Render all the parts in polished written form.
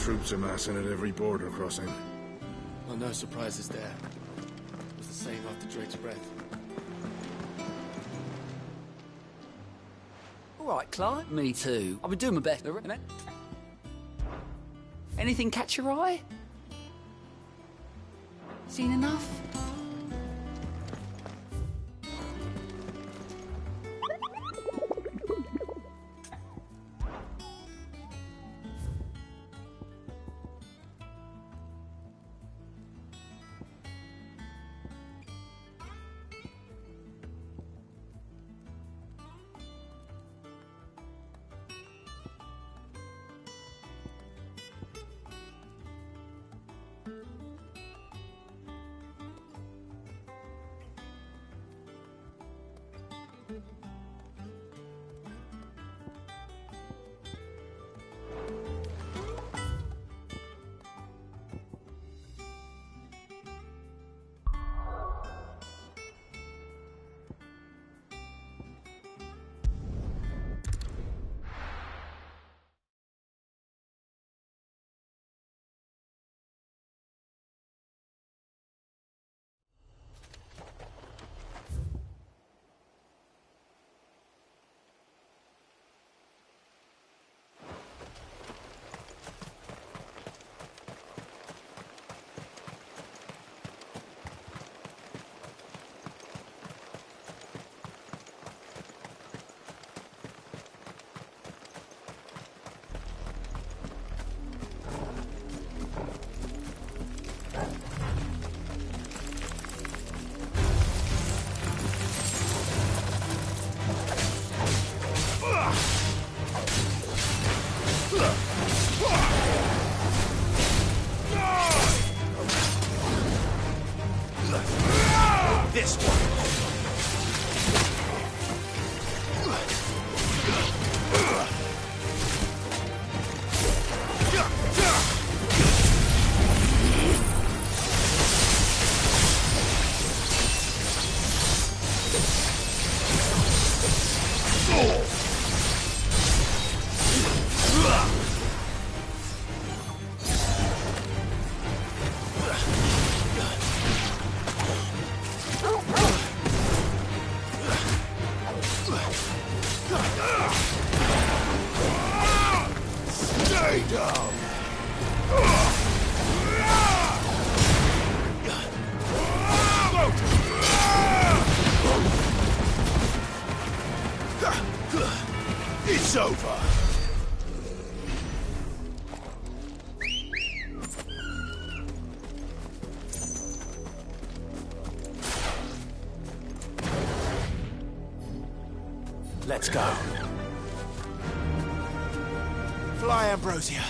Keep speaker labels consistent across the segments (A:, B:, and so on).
A: troops amassing at every border crossing.
B: Well, no surprises there. It was the same after Drake's breath.
C: All right, Clive. Me too. I've been doing my best. Anything catch your eye? Seen enough?
D: This one. It's over. Let's go. Fly, Ambrosia.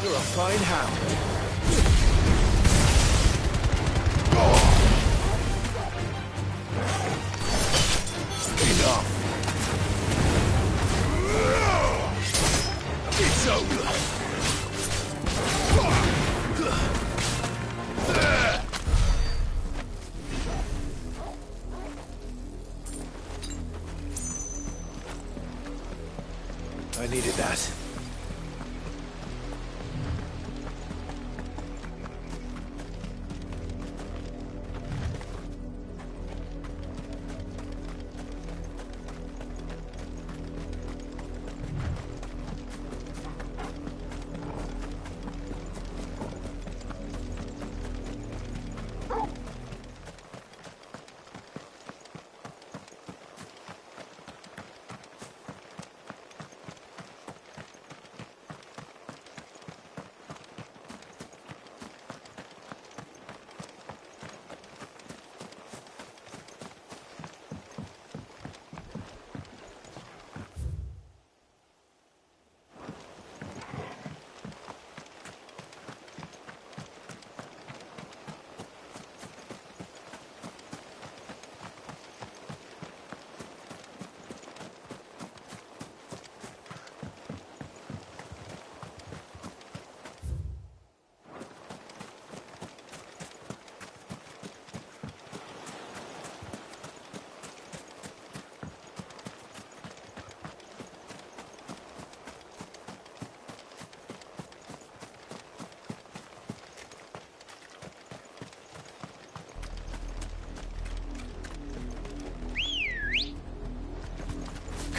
D: You're a fine hound. Enough. It's over.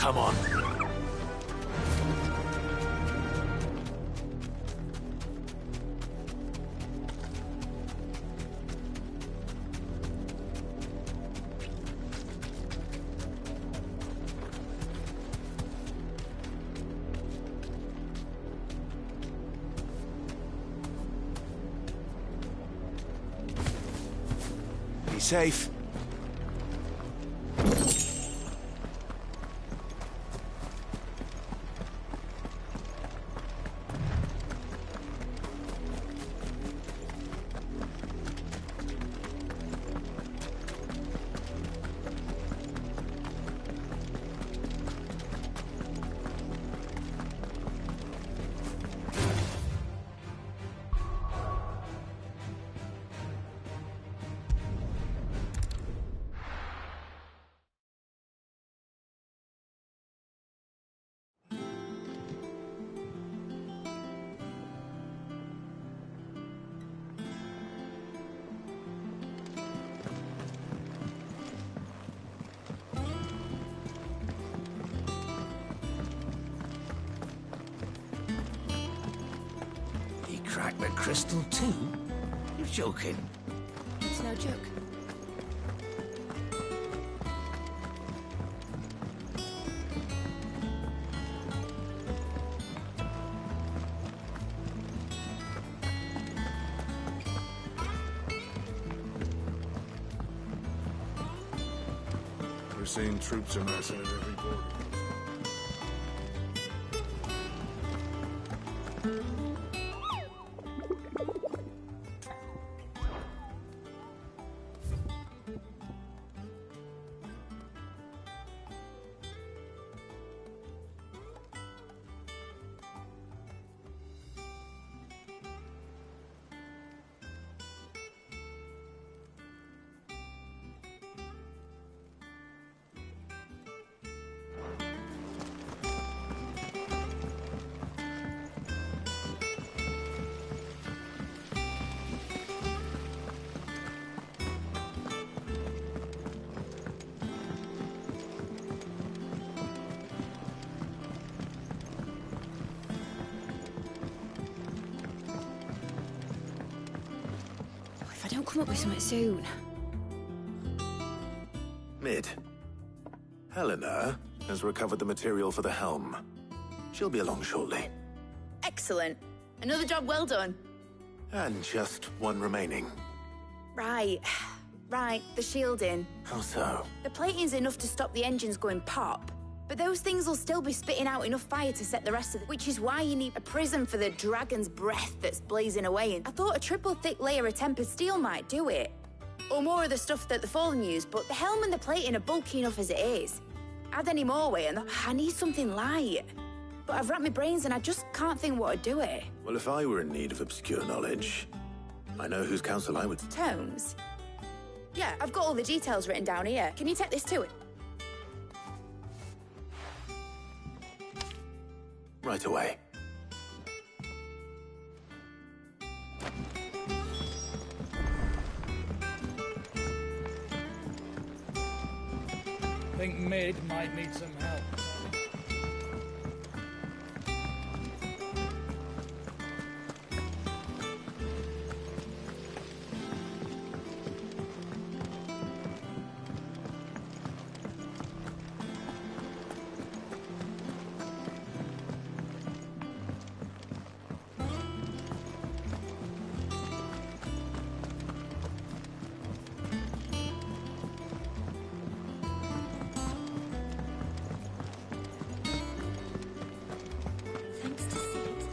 D: Come on. Be safe.
E: Crack the crystal too? You're joking.
C: It's no joke.
A: We're seeing troops amassing at every border.
C: If I don't come up with something soon.
D: Mid. Helena has recovered the material for the helm. She'll be along shortly.
F: Excellent. Another job well done.
D: And just one remaining.
F: Right. Right, the shielding.
D: How so?
F: The plating's enough to stop the engines going pop, but those things will still be spitting out enough fire to set the rest of it, which is why you need a prism for the dragon's breath that's blazing away. And I thought a triple thick layer of tempered steel might do it. Or more of the stuff that the Fallen use, but the helm and the plating are bulky enough as it is. Add any more weight and I need something light. But I've racked my brains and I just can't think what would do it.
D: Well, if I were in need of obscure knowledge, I know whose counsel I would...
F: Tomes? Yeah, I've got all the details written down here. Can you take this to it?
D: Right away.
G: Think Mid might need some help.
C: Thanks to Sid.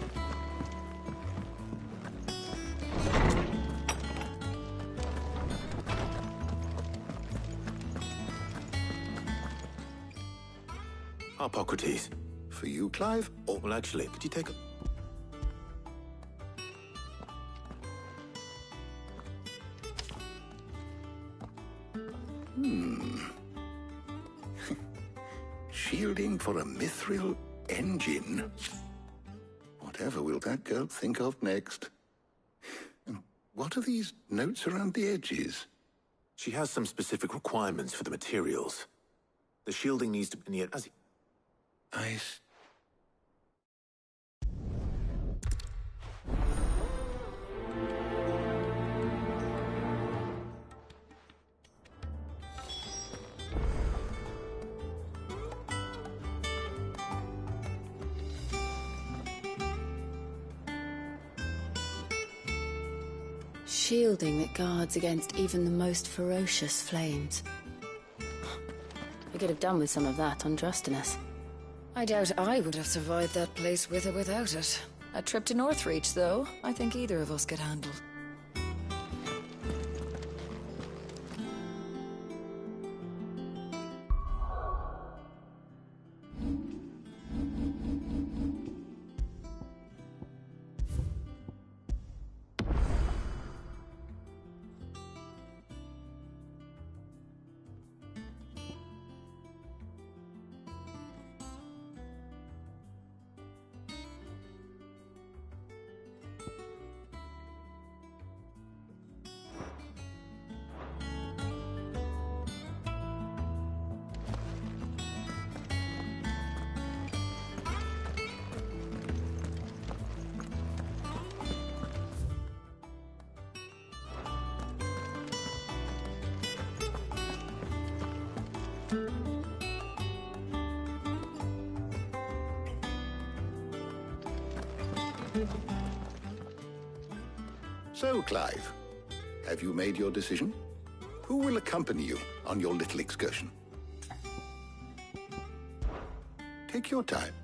D: Hippocrates.
H: For you, Clive?
D: Oh, well, actually, could you take a...
H: Shielding for a mithril engine? Whatever will that girl think of next? And what are these notes around the edges?
D: She has some specific requirements for the materials. The shielding needs to be near...
H: I... s-
C: Shielding that guards against even the most ferocious flames. We could have done with some of that on Drustinus.
I: I doubt I would have survived that place with or without it. A trip to Northreach, though, I think either of us could handle.
H: So, Clive, have you made your decision? Who will accompany you on your little excursion? Take your time.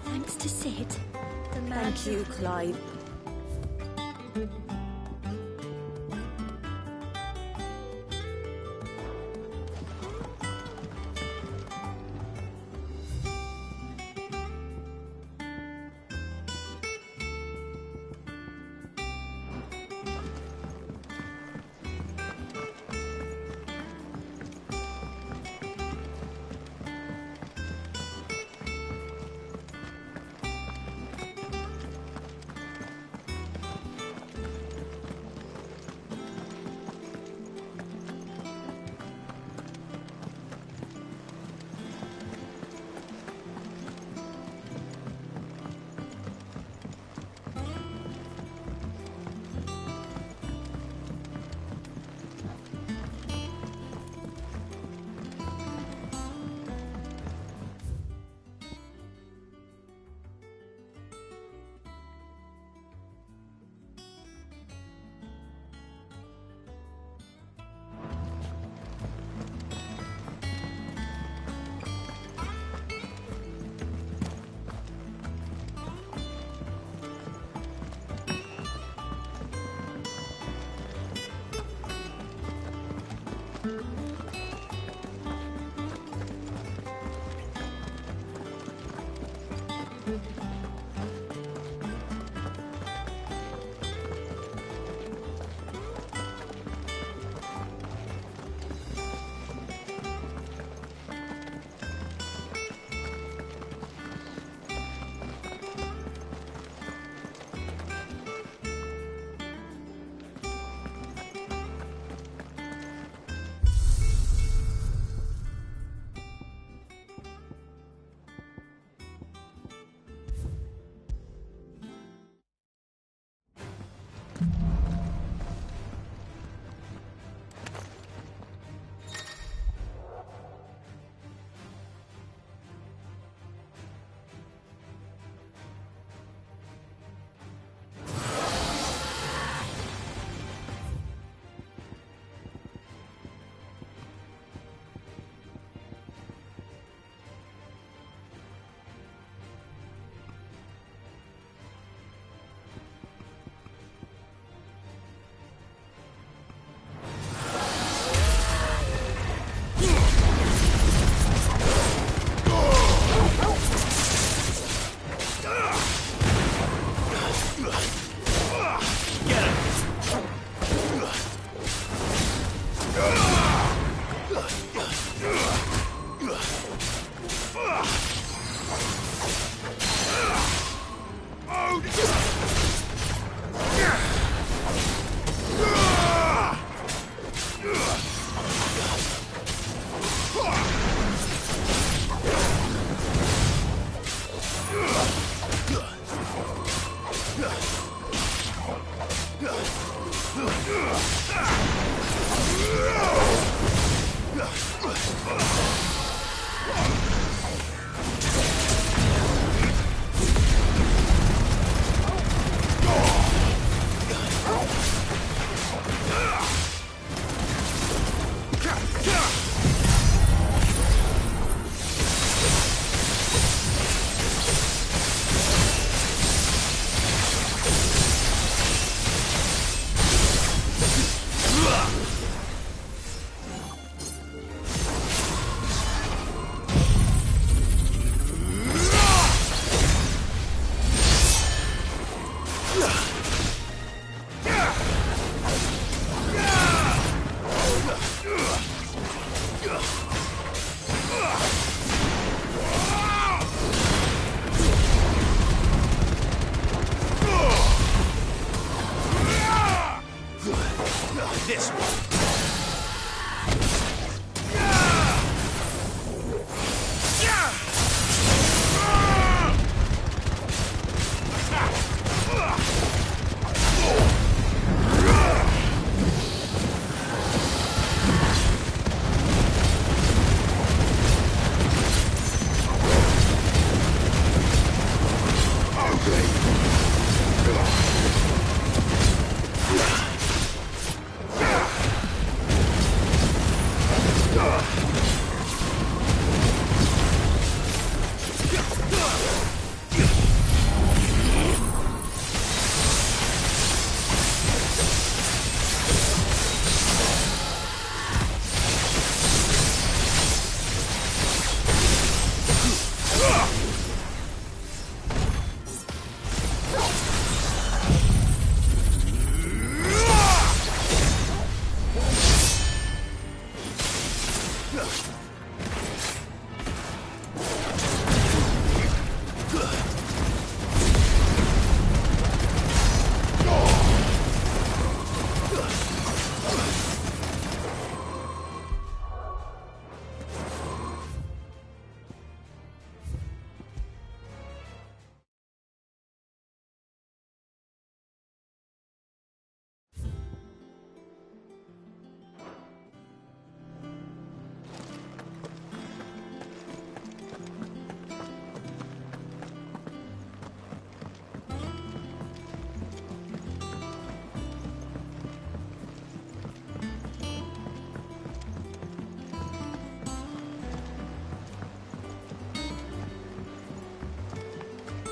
C: Thanks to Sid.
F: Thank you, Clive.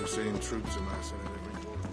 A: We're seeing troops amassing at every corner.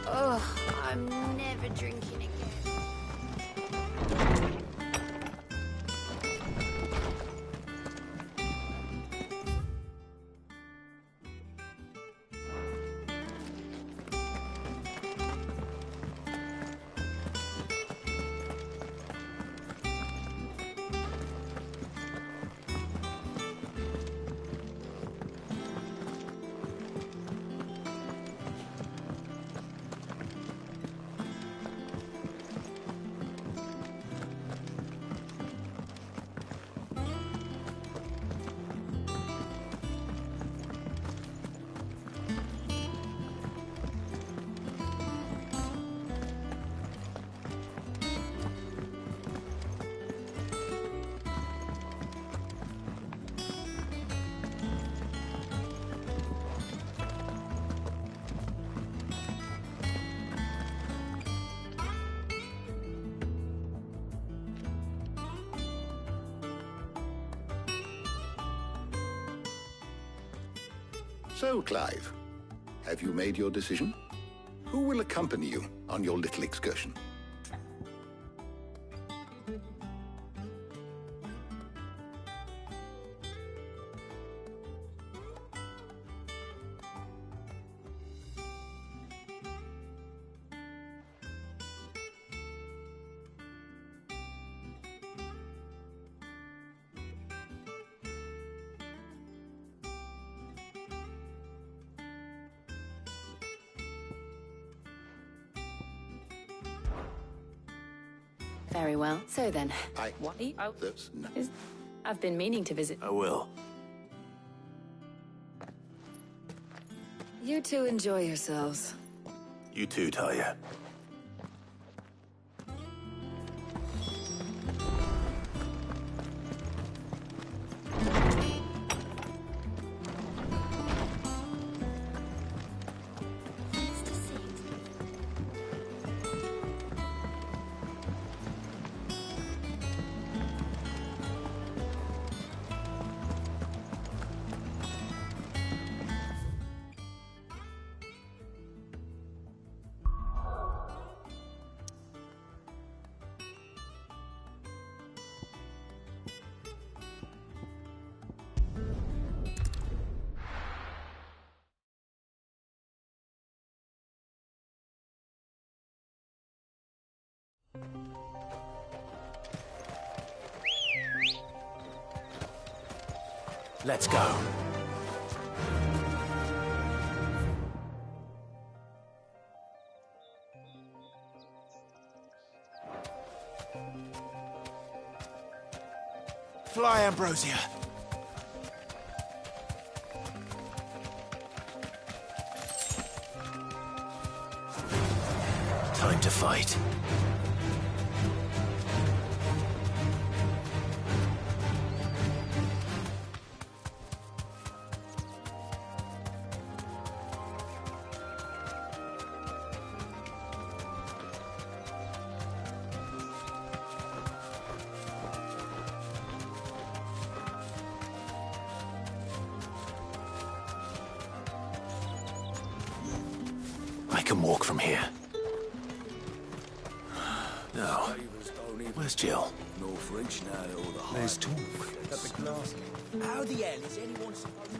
F: Ugh, I'm never drinking again.
H: So, Clive, have you made your decision? Who will accompany you on your little excursion?
C: Very well. So then,
H: What? That's no.
C: I've been meaning to visit.
D: I will.
I: You two enjoy yourselves.
D: You too, Talia. Let's go.
E: Fly, Ambrosia.
D: Time to fight. I can walk from here. Now, where's Jill?
E: North Reach now, all the There's talk at the glass. How the hell is anyone supposed to...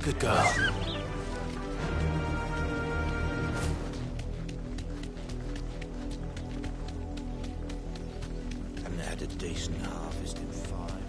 D: Good girl.
E: Haven't had a decent harvest in 5 years.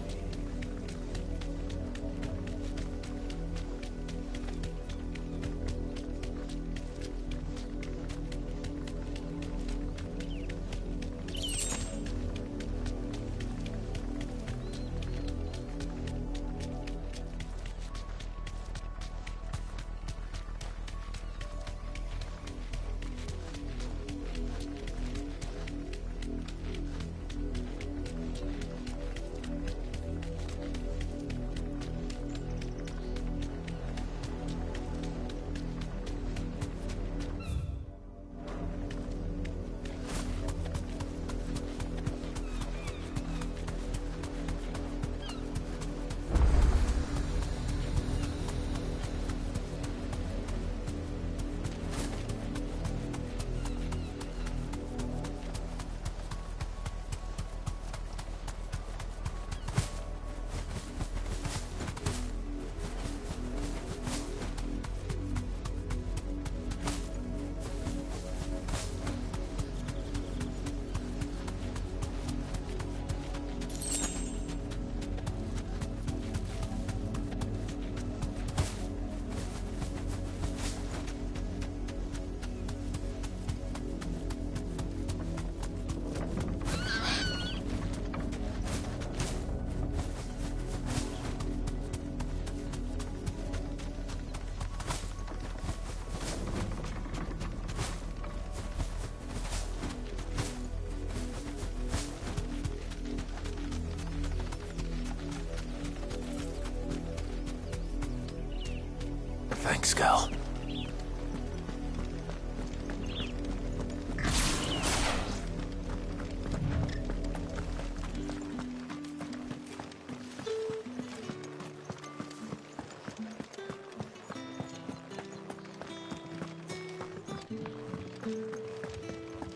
D: Thanks, girl.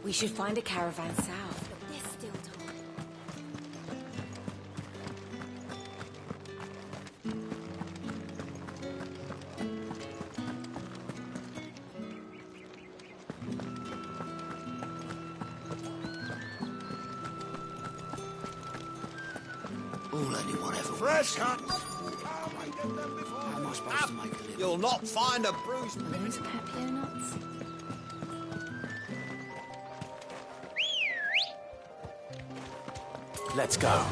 J: We should find a caravan south, but there's still time.
E: All anyone ever
A: Fresh cut!
E: How am I supposed to make a living? You'll not find a bruised...
C: Are those pepio nuts?
D: Let's go.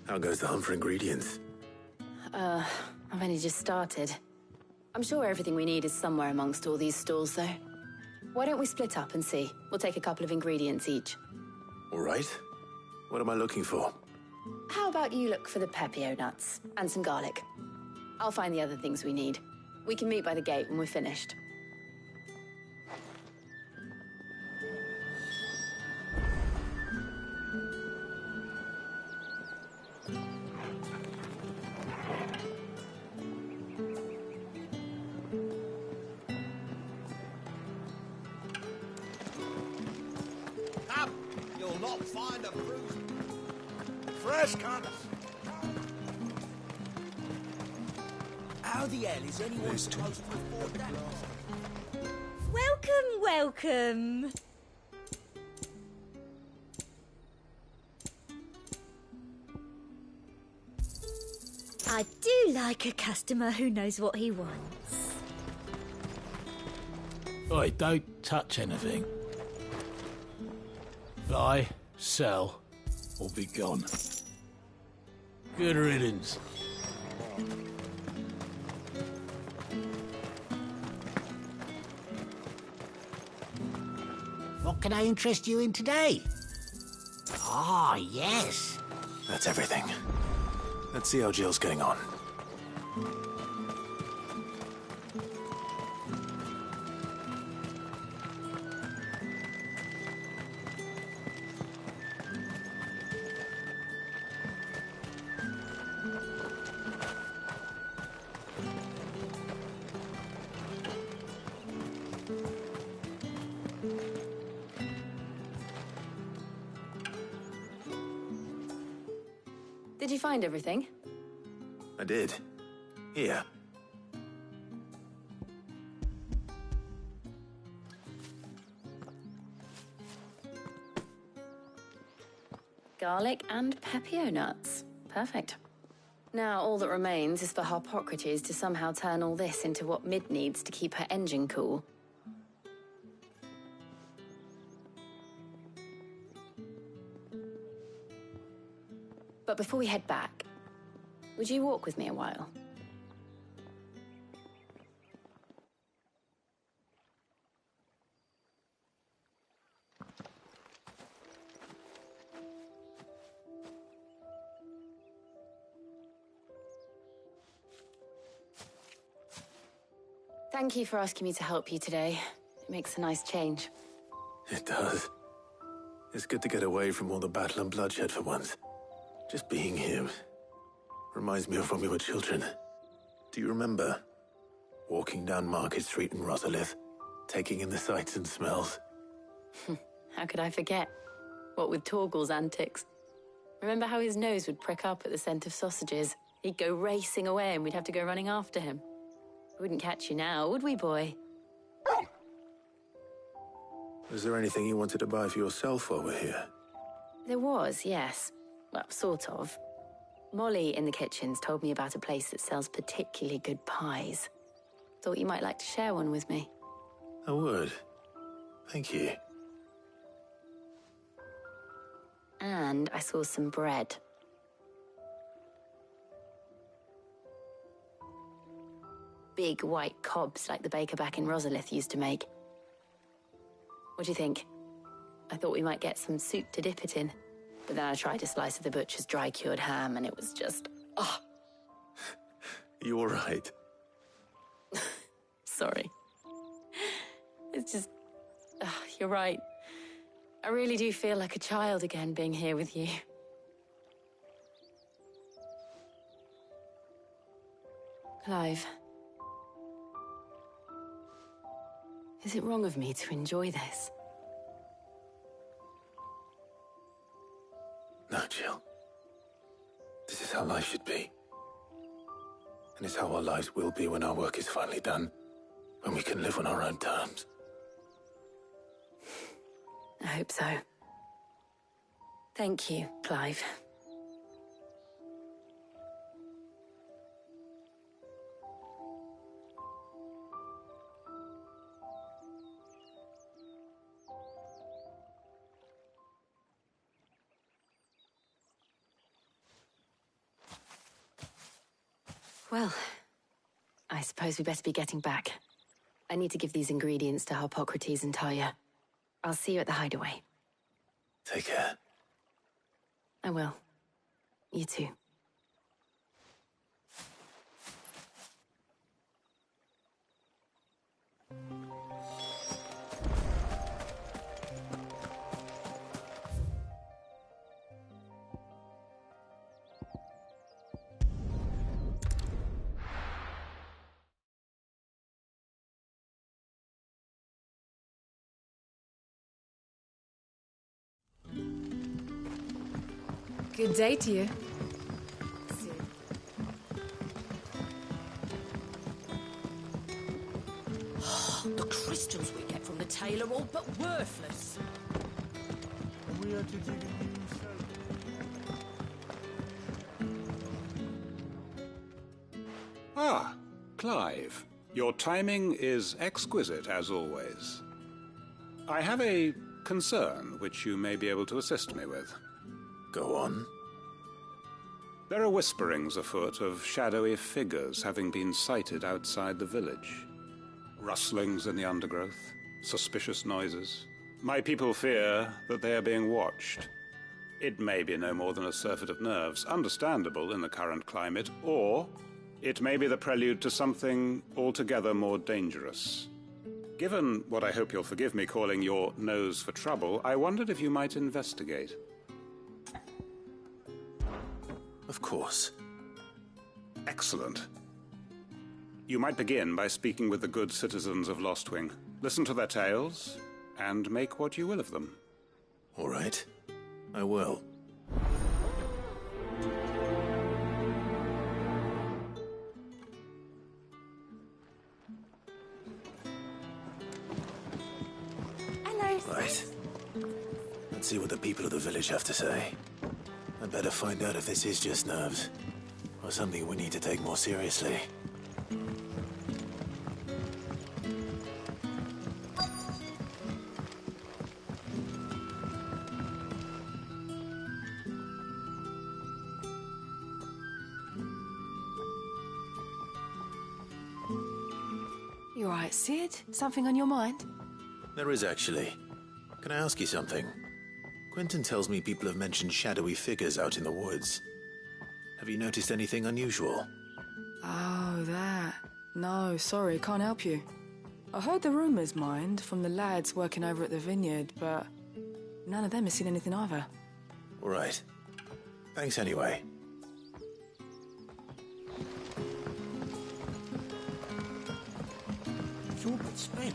D: How goes the hunt for ingredients?
C: I've only just started. I'm sure everything we need is somewhere amongst all these stalls, though. Why don't we split up and see? We'll take a couple of ingredients each.
D: All right. What am I looking for?
C: How about you look for the pepio nuts and some garlic? I'll find the other things we need. We can meet by the gate when we're finished.
E: You'll not find a bruised...
A: Fresh cut!
E: How the hell is anyone supposed to afford that?
J: Welcome, welcome.
K: I do like a customer who knows what he wants.
E: Oi, don't touch anything. Buy, sell, or be gone. Good riddance.
L: What can I interest you in today? Ah, yes.
D: That's everything. Let's see how Jill's getting on.
C: Did you find everything?
D: I did. Here.
C: Garlic and pepio nuts. Perfect. Now all that remains is for Harpocrates to somehow turn all this into what Mid needs to keep her engine cool. But before we head back, would you walk with me a while? Thank you for asking me to help you today. It makes a nice change.
D: It does. It's good to get away from all the battle and bloodshed for once. Just being here reminds me of when we were children. Do you remember? Walking down Market Street in Rosalith, taking in the sights and smells.
C: How could I forget? What with Torgal's antics. Remember how his nose would prick up at the scent of sausages? He'd go racing away and we'd have to go running after him. We wouldn't catch you now, would we, boy?
D: Was there anything you wanted to buy for yourself while we're here?
C: There was, yes. Well, sort of. Molly in the kitchens told me about a place that sells particularly good pies. Thought you might like to share one with me.
D: I would. Thank you.
C: And I saw some bread. Big white cobs like the baker back in Rosalith used to make. What do you think? I thought we might get some soup to dip it in. But then I tried a slice of the butcher's dry-cured ham, and it was just... oh.
D: You all right?
C: Sorry. It's just... you're right. I really do feel like a child again being here with you. Clive. Is it wrong of me to enjoy this?
D: No, Jill. This is how life should be. And it's how our lives will be when our work is finally done. When we can live on our own terms.
C: I hope so. Thank you, Clive. Well, I suppose we better be getting back. I need to give these ingredients to Harpocrates and Talia. I'll see you at the hideaway.
D: Take care.
C: I will. You too.
I: Good day to you.
L: The crystals we get from the tailor are all but worthless.
A: We are to dig a new cell.
M: Ah, Clive. Your timing is exquisite, as always. I have a concern which you may be able to assist me with.
D: Go on.
M: There are whisperings afoot of shadowy figures having been sighted outside the village. Rustlings in the undergrowth, suspicious noises. My people fear that they are being watched. It may be no more than a surfeit of nerves, understandable in the current climate, or it may be the prelude to something altogether more dangerous. Given what I hope you'll forgive me calling your nose for trouble, I wondered if you might investigate.
D: Of course.
M: Excellent. You might begin by speaking with the good citizens of Lostwing. Listen to their tales, and make what you will of them.
D: All right. I will.
F: Hello.
D: Right. Let's see what the people of the village have to say. I'd better find out if this is just nerves, or something we need to take more seriously.
N: You all right, Sid? Something on your mind?
D: There is, actually. Can I ask you something? Quentin tells me people have mentioned shadowy figures out in the woods. Have you noticed anything unusual?
N: Oh, that. No, sorry, can't help you. I heard the rumours, mind, from the lads working over at the vineyard, but none of them has seen anything either.
D: All right. Thanks anyway.
L: Gilbert's men.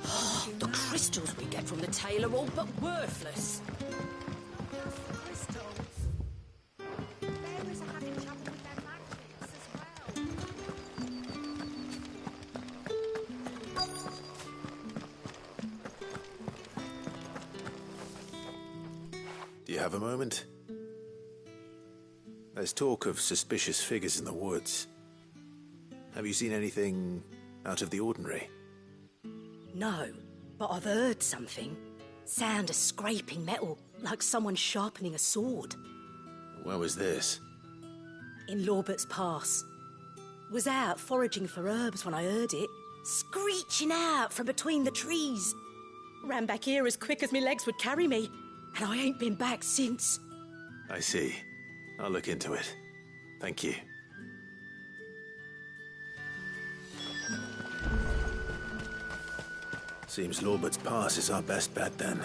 L: Oh, the crystals we get from the tail are all but worthless.
D: Do you have a moment? There's talk of suspicious figures in the woods. Have you seen anything out of the ordinary?
L: No, but I've heard something. Sound of scraping metal, like someone sharpening a sword.
D: Where was this?
L: In Lorbert's Pass. Was out foraging for herbs when I heard it, screeching out from between the trees. Ran back here as quick as my legs would carry me, and I ain't been back since.
D: I see. I'll look into it. Thank you. Seems Lorbert's Pass is our best bet then.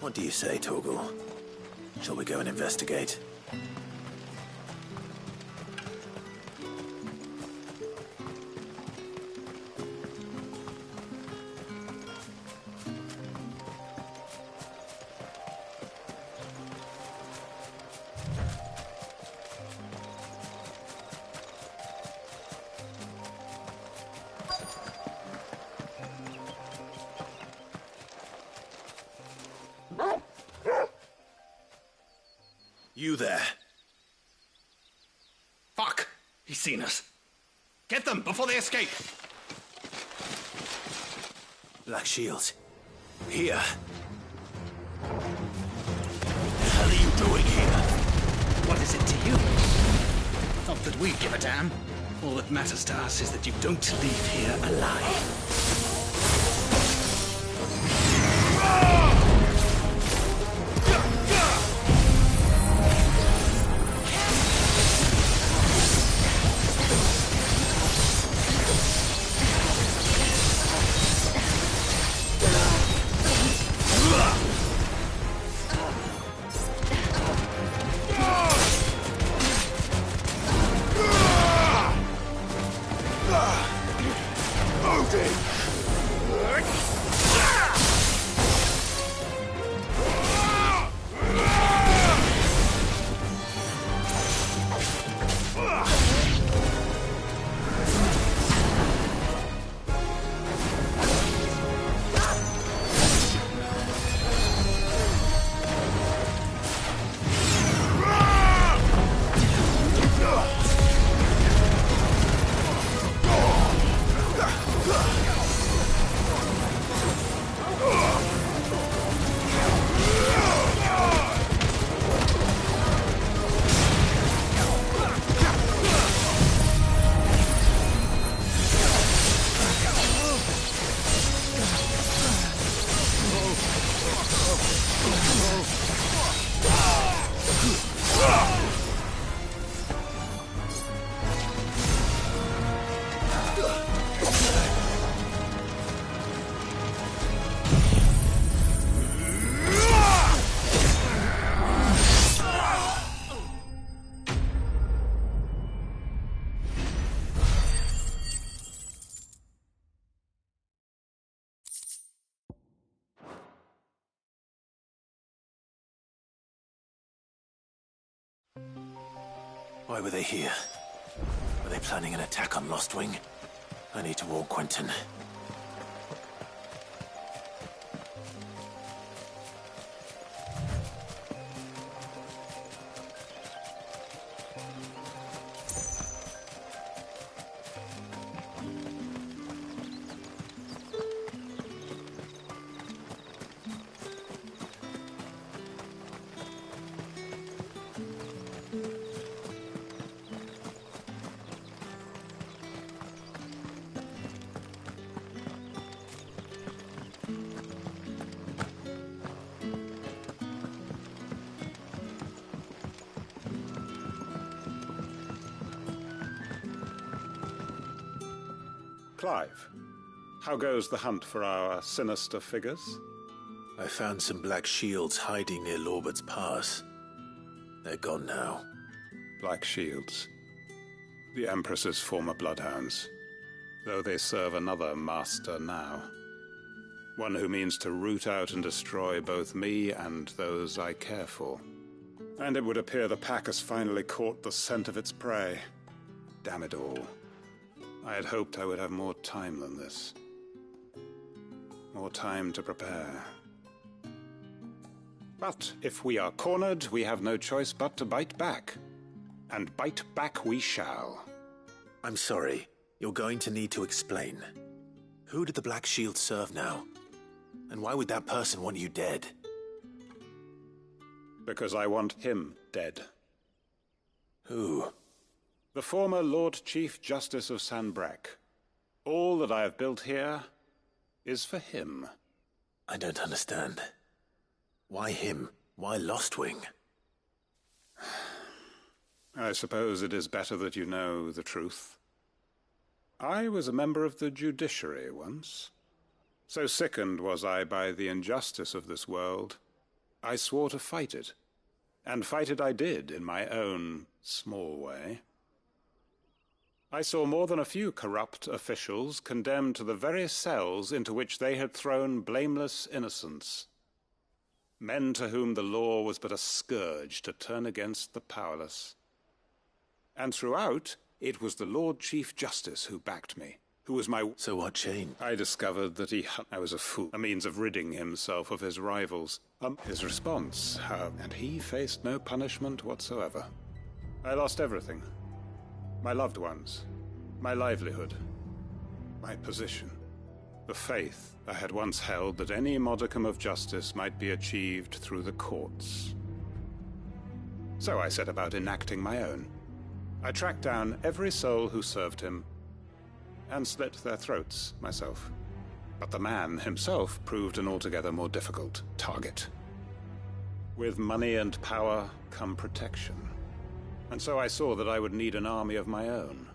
D: What do you say, Torgal? Shall we go and investigate? You there.
O: Fuck! He's seen us. Get them before they escape!
D: Black Shields. Here.
O: What the hell are you doing here? What is it to you? Not that we give a damn. All that matters to us is that you don't leave here alive.
D: Why were they here? Were they planning an attack on Lost Wing? I need to warn Quentin.
M: Clive, how goes the hunt for our sinister figures?
D: I found some black shields hiding near Lorbert's Pass. They're gone now.
M: Black shields. The Empress's former bloodhounds. Though they serve another master now. One who means to root out and destroy both me and those I care for. And it would appear the pack has finally caught the scent of its prey. Damn it all. I had hoped I would have more time than this. More time to prepare. But if we are cornered, we have no choice but to bite back. And bite back we shall.
D: I'm sorry. You're going to need to explain. Who did the Black Shield serve now? And why would that person want you dead?
M: Because I want him dead.
D: Who?
M: The former Lord Chief Justice of Sanbreque. All that I have built here is for him.
D: I don't understand. Why him? Why Lost Wing?
M: I suppose it is better that you know the truth. I was a member of the judiciary once. So sickened was I by the injustice of this world, I swore to fight it. And fight it I did, in my own small way. I saw more than a few corrupt officials condemned to the very cells into which they had thrown blameless innocents. Men to whom the law was but a scourge to turn against the powerless. And throughout, it was the Lord Chief Justice who backed me, who was my...
D: So what changed?
M: I discovered that I was a fool, a means of ridding himself of his rivals. His response, and he faced no punishment whatsoever. I lost everything. My loved ones, my livelihood, my position, the faith I had once held that any modicum of justice might be achieved through the courts. So I set about enacting my own. I tracked down every soul who served him, and slit their throats myself. But the man himself proved an altogether more difficult target. With money and power come protection. And so I saw that I would need an army of my own.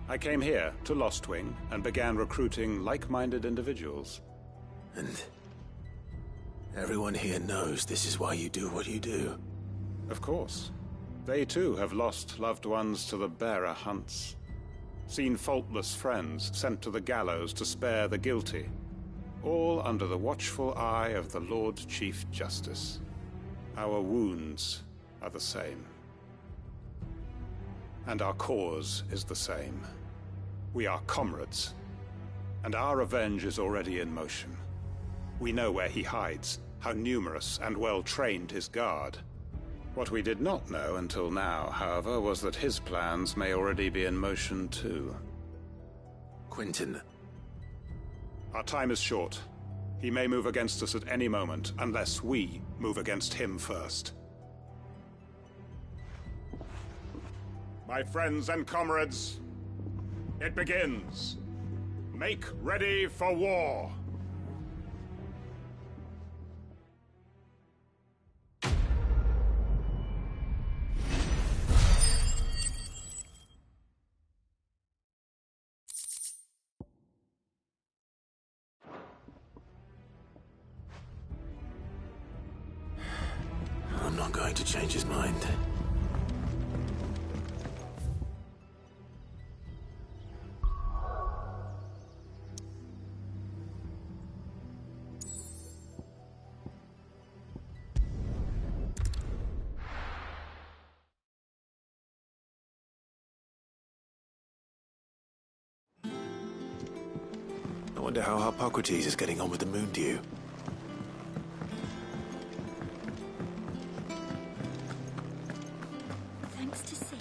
M: I came here to Lost Wing and began recruiting like-minded individuals.
D: And everyone here knows this is why you do what you do.
M: Of course. They too have lost loved ones to the bearer hunts. Seen faultless friends sent to the gallows to spare the guilty. All under the watchful eye of the Lord Chief Justice. Our wounds are the same. And our cause is the same. We are comrades. And our revenge is already in motion. We know where he hides, how numerous and well-trained his guard. What we did not know until now, however, was that his plans may already be in motion too.
D: Quentin.
M: Our time is short. He may move against us at any moment, unless we move against him first. My friends and comrades, it begins. Make ready for war.
D: I'm not going to change his mind. wonder how Harpocrates is getting on with the moon dew.
K: Thanks to Sid.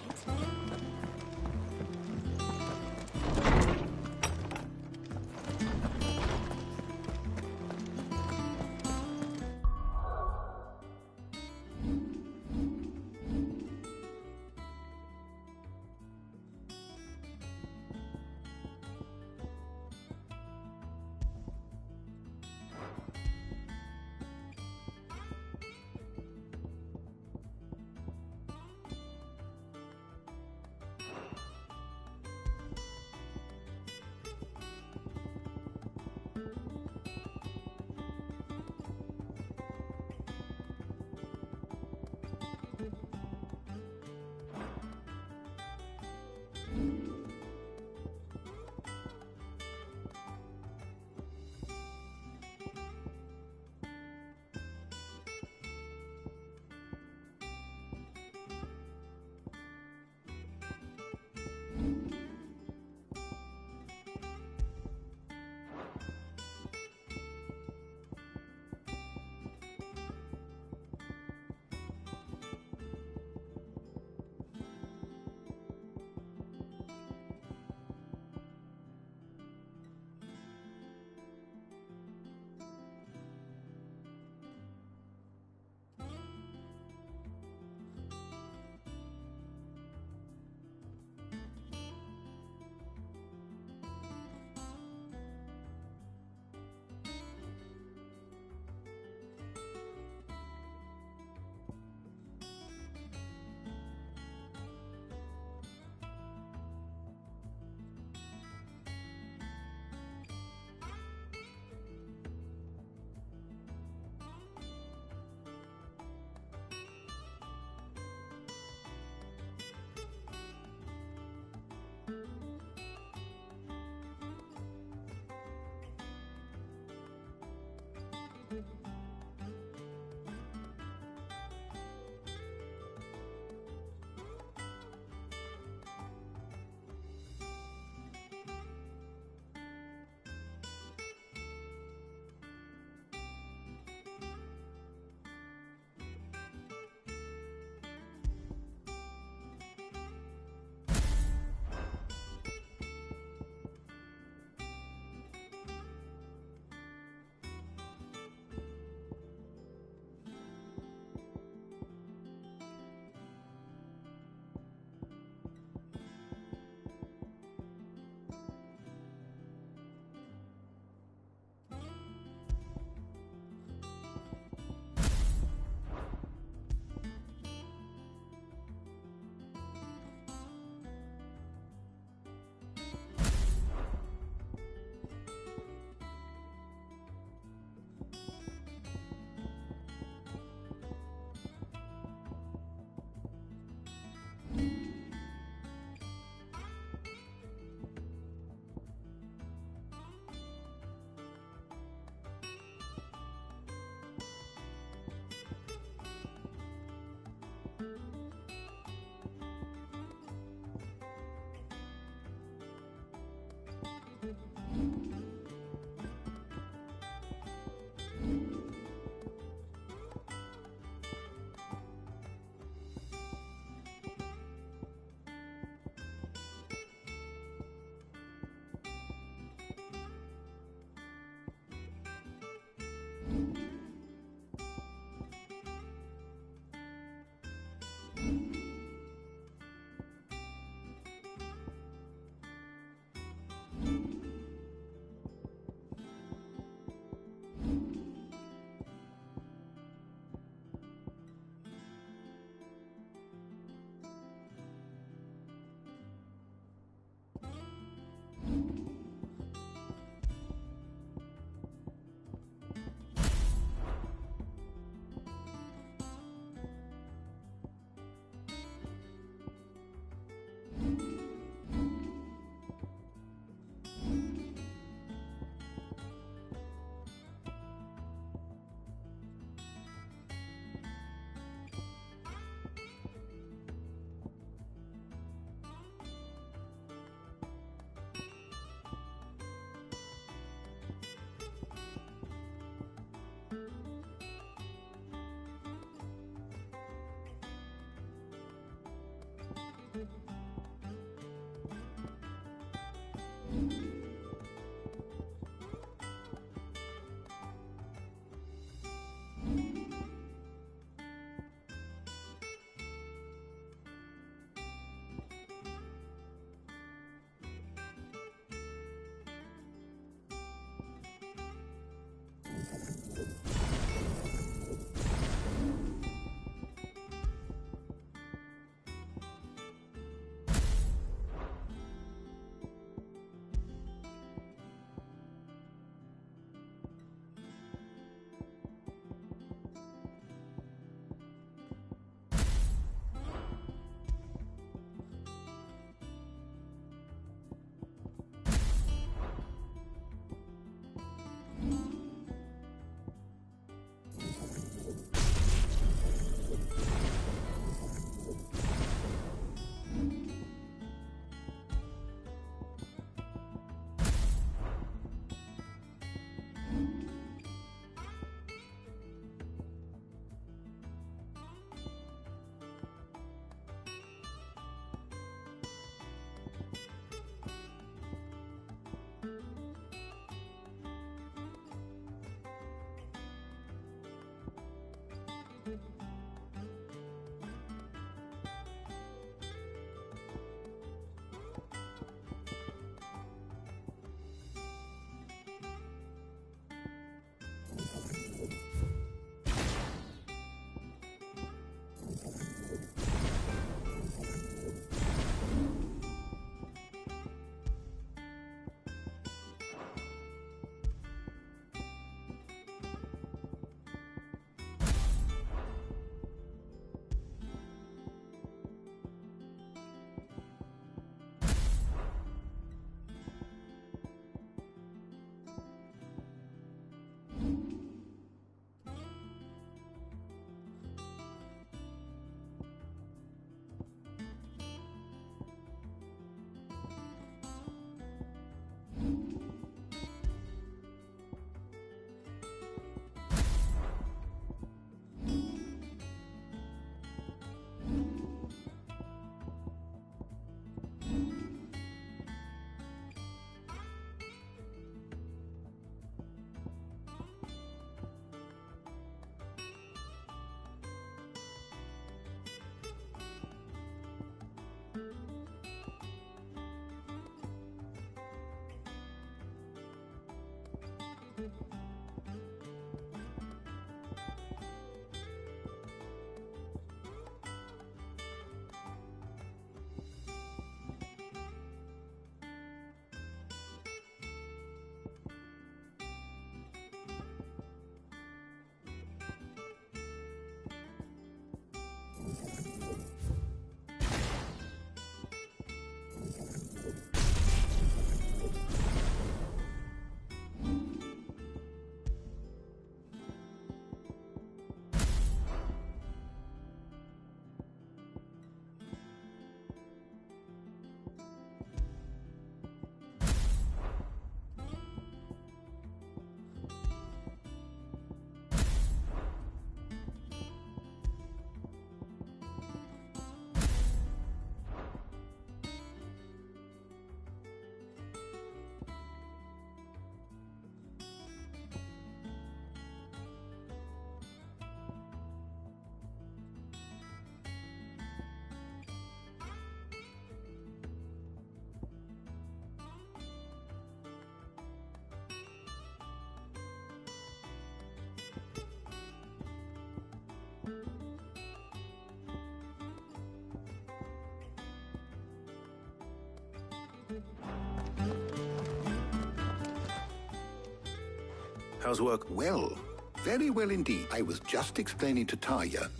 D: How's work?
H: Well, very well indeed. I was just explaining to Taya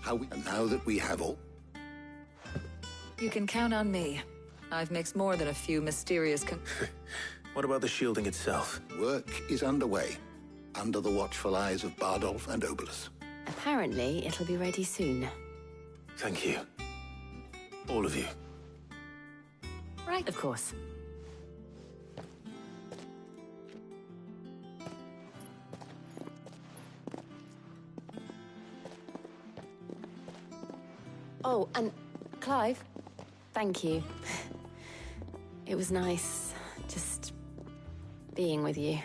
H: how we... And now that we have all...
I: You can count on me. I've mixed more than a few mysterious
D: What about the shielding itself?
H: Work is underway, under the watchful eyes of Bardolph and Obolus.
C: Apparently, it'll be ready soon.
D: Thank you. All of you.
C: Right, of course. Oh, and Clive, thank you. It was nice Just being with you.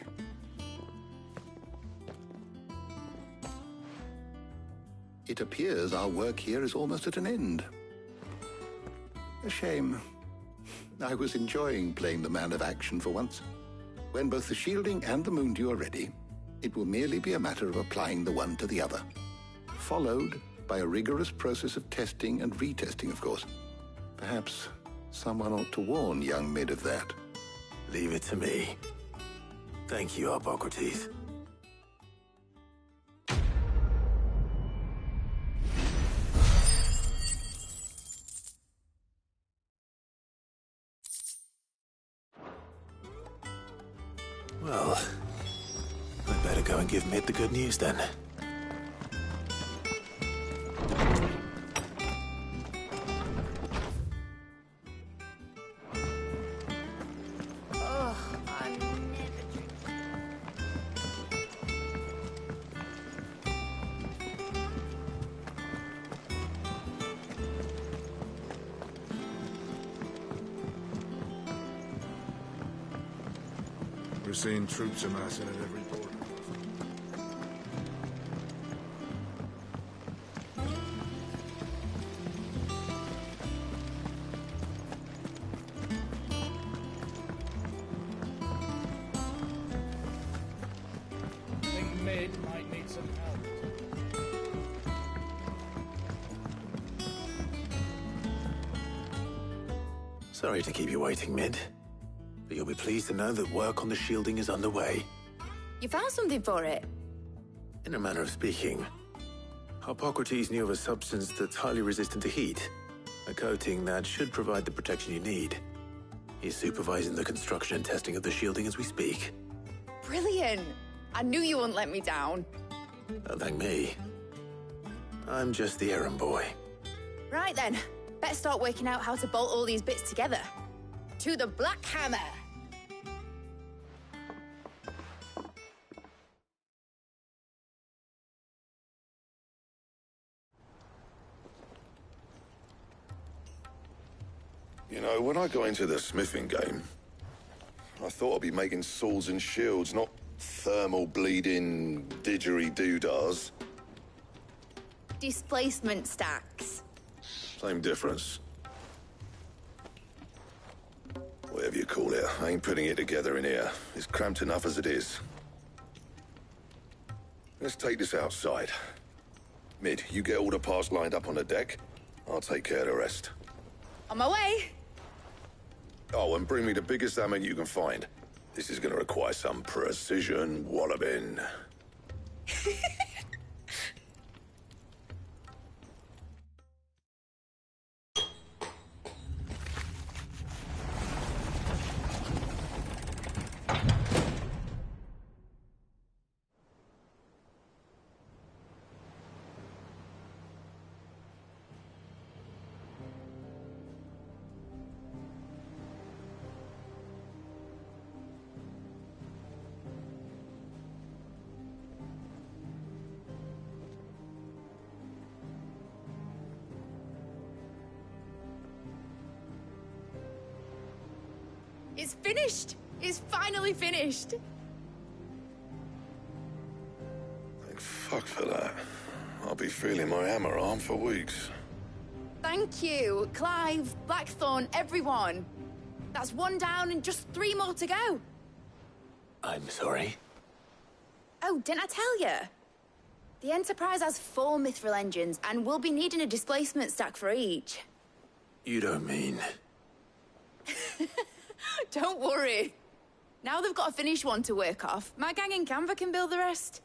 H: It appears our work here is almost at an end. A shame. I was enjoying playing the man of action for once. When both the shielding and the moondew are ready, it will merely be a matter of applying the one to the other. Followed by a rigorous process of testing and retesting, of course. Perhaps someone ought to warn young Mid of that.
D: Leave it to me. Thank you, Hippocrates. Well, I better go and give Mid the good news then.
A: We're seeing troops amassing at every port.
G: I think Mid might need some help.
D: Sorry to keep you waiting, Mid. But you'll be pleased to know that work on the shielding is underway.
F: You found something for it?
D: In a manner of speaking, Hippocrates knew of a substance that's highly resistant to heat, a coating that should provide the protection you need. He's supervising the construction and testing of the shielding as we speak.
F: Brilliant! I knew you wouldn't let me down.
D: Don't thank me. I'm just the errand boy.
F: Right then, better start working out how to bolt all these bits together. To the Black Hammer!
P: You know, when I got into the smithing game, I thought I'd be making swords and shields, not thermal bleeding didgeridoo-dahs.
F: Displacement stacks.
P: Same difference. Whatever you call it, I ain't putting it together in here. It's cramped enough as it is. Let's take this outside. Mid, you get all the parts lined up on the deck. I'll take care of the rest.
F: On my way!
P: Oh, and bring me the biggest hammer you can find. This is gonna require some precision walloping.
F: It's finished! It's finally finished!
P: Thank fuck for that. I'll be feeling my hammer arm for weeks.
F: Thank you, Clive, Blackthorn, everyone. That's one down and just 3 more to go.
D: I'm sorry.
F: Oh, didn't I tell you? The Enterprise has 4 mithril engines, and we'll be needing a displacement stack for each.
D: You don't mean...
F: Don't worry. Now they've got a finished one to work off, my gang in Canva can build the rest.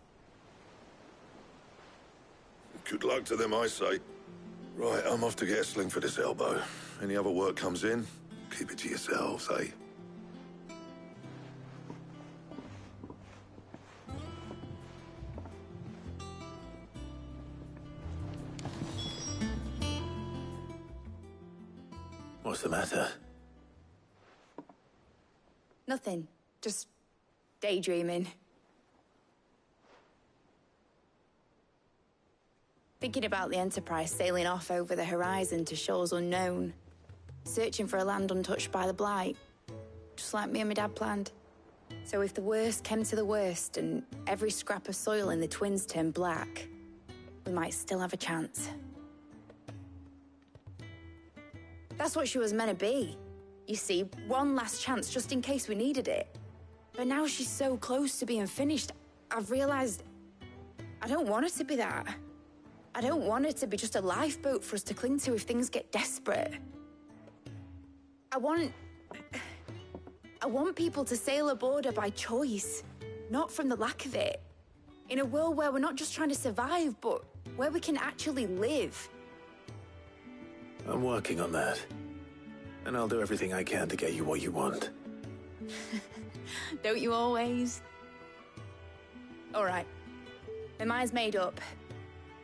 P: Good luck to them, I say. Right, I'm off to get a sling for this elbow. Any other work comes in, keep it to yourselves, eh?
D: What's the matter?
F: Nothing. Just daydreaming. Thinking about the Enterprise sailing off over the horizon to shores unknown, searching for a land untouched by the Blight. just like me and my dad planned. So if the worst came to the worst and every scrap of soil in the twins turned black, we might still have a chance. That's what she was meant to be. You see, one last chance just in case we needed it. But now she's so close to being finished, I've realized I don't want her to be that. I don't want her to be just a lifeboat for us to cling to if things get desperate. I want people to sail aboard her by choice, not from the lack of it. In a world where we're not just trying to survive, but where we can actually live.
D: I'm working on that. And I'll do everything I can to get you what you want.
F: Don't you always? All right. My mind's made up.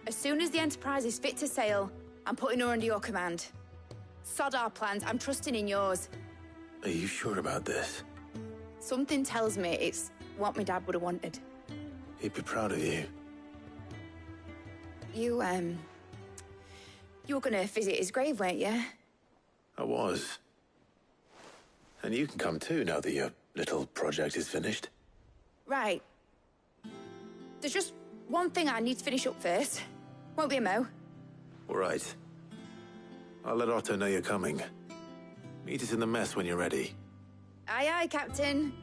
F: As soon as the Enterprise is fit to sail, I'm putting her under your command. Sod our plans, I'm trusting in yours.
D: Are you sure about this?
F: Something tells me it's what my dad would have wanted.
D: He'd be proud of you.
F: You were gonna visit his grave, weren't you?
D: I was. And you can come too now that your little project is finished.
F: Right. There's just one thing I need to finish up first. Won't be a mo.
D: All right. I'll let Otto know you're coming. Meet us in the mess when you're ready.
F: Aye, aye, Captain.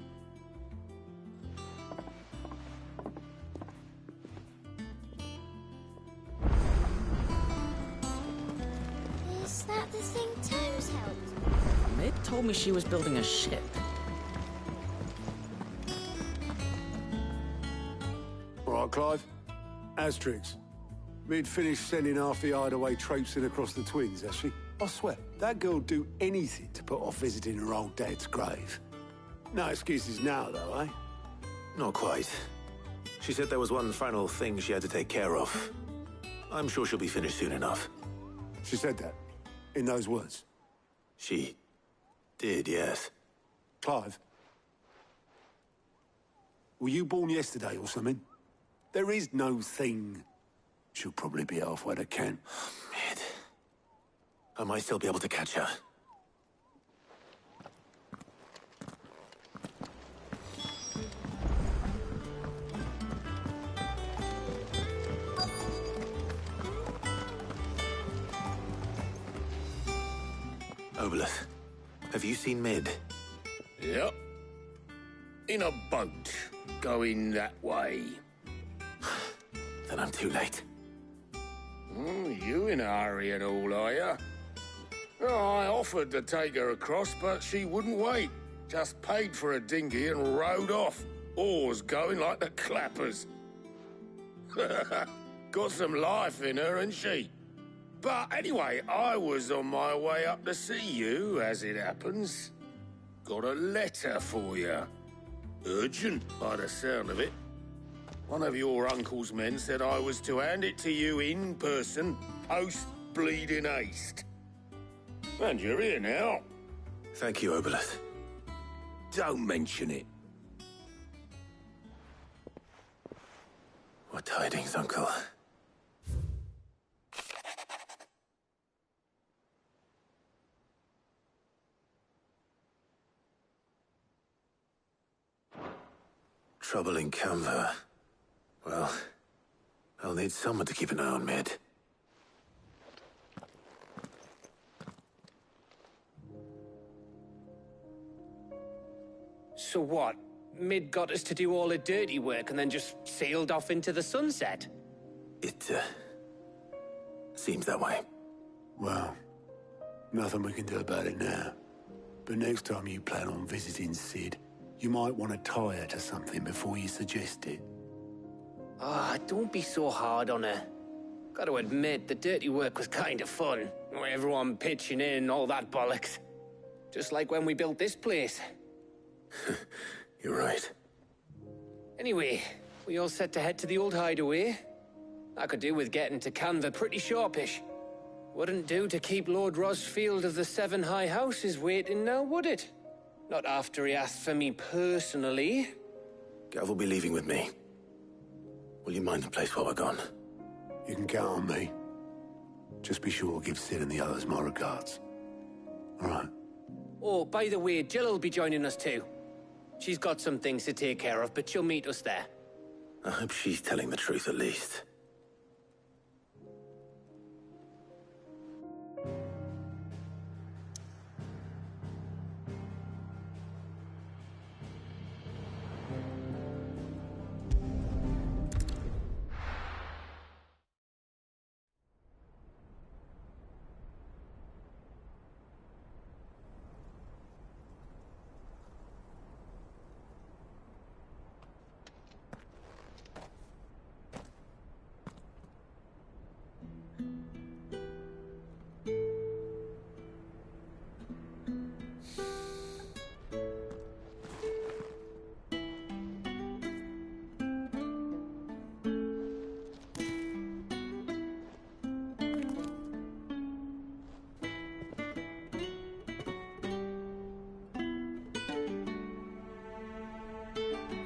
K: Is that the thing Toes held?
E: Mid told me she was building a ship.
Q: All right, Clive. Asterix. Mid finished sending half the hideaway traipsing across the twins, has she? I swear, that girl'd do anything to put off visiting her old dad's grave. No excuses now, though, eh?
D: Not quite. She said there was one final thing she had to take care of. I'm sure she'll be finished soon enough.
Q: She said that? In those words?
D: She did, yes.
Q: Clive? Were you born yesterday or something? There is no thing. She'll probably be halfway to camp.
D: Mid. I might still be able to catch her. Obolus, have you seen Mid?
R: Yep. In a boat, going that way.
D: Then I'm too late.
R: You in a hurry and all, are you? Oh, I offered to take her across, but she wouldn't wait. Just paid for a dinghy and rowed off. Oars going like the clappers. Got some life in her, ain't she? But anyway, I was on my way up to see you, as it happens. Got a letter for you. Urgent, by the sound of it. One of your uncle's men said I was to hand it to you in person, post-bleeding haste. And you're here now.
D: Thank you, Obolus.
R: Don't mention it.
D: What tidings, Uncle? Trouble in Canva. Well, I'll need someone to keep an eye on Mid.
S: So what? Mid got us to do all the dirty work and then just sailed off into the sunset?
D: It, seems that way.
Q: Well, nothing we can do about it now. But next time you plan on visiting Sid, you might want to tie her to something before you suggest it.
S: Ah, don't be so hard on her. Gotta admit, the dirty work was kind of fun. Everyone pitching in, all that bollocks. Just like when we built this place.
D: You're right.
S: Anyway, we all set to head to the old hideaway. I could do with getting to Canva pretty sharpish. Wouldn't do to keep Lord Rosfield of the Seven High Houses waiting now, would it? Not after he asked for me personally.
D: Gav will be leaving with me. Will you mind the place while we're gone?
Q: You can count on me. Just be sure to give Sid and the others my regards. All right.
S: Oh, by the way, Jill will be joining us too. She's got some things to take care of, but she'll meet us there.
D: I hope she's telling the truth at least.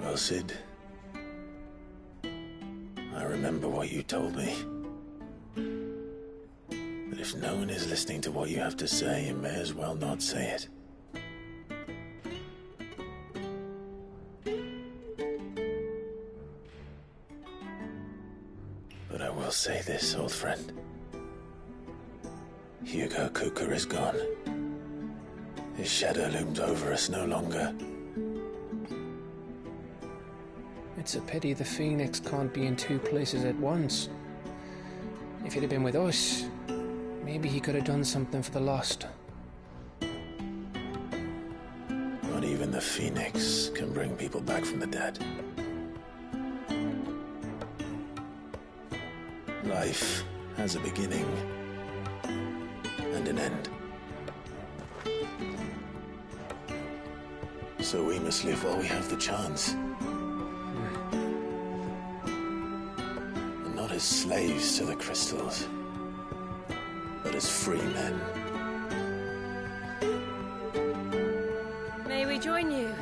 D: Well, Sid, I remember what you told me. That if no one is listening to what you have to say, you may as well not say it. But I will say this, old friend. Hugo Cooker is gone. His shadow looms over us no longer.
S: It's a pity the Phoenix can't be in two places at once. If he'd have been with us, maybe he could have done something for the Lost.
D: Not even the Phoenix can bring people back from the dead. Life has a beginning and an end. So we must live while we have the chance. And not as slaves to the crystals, but as free men.
I: May we join you?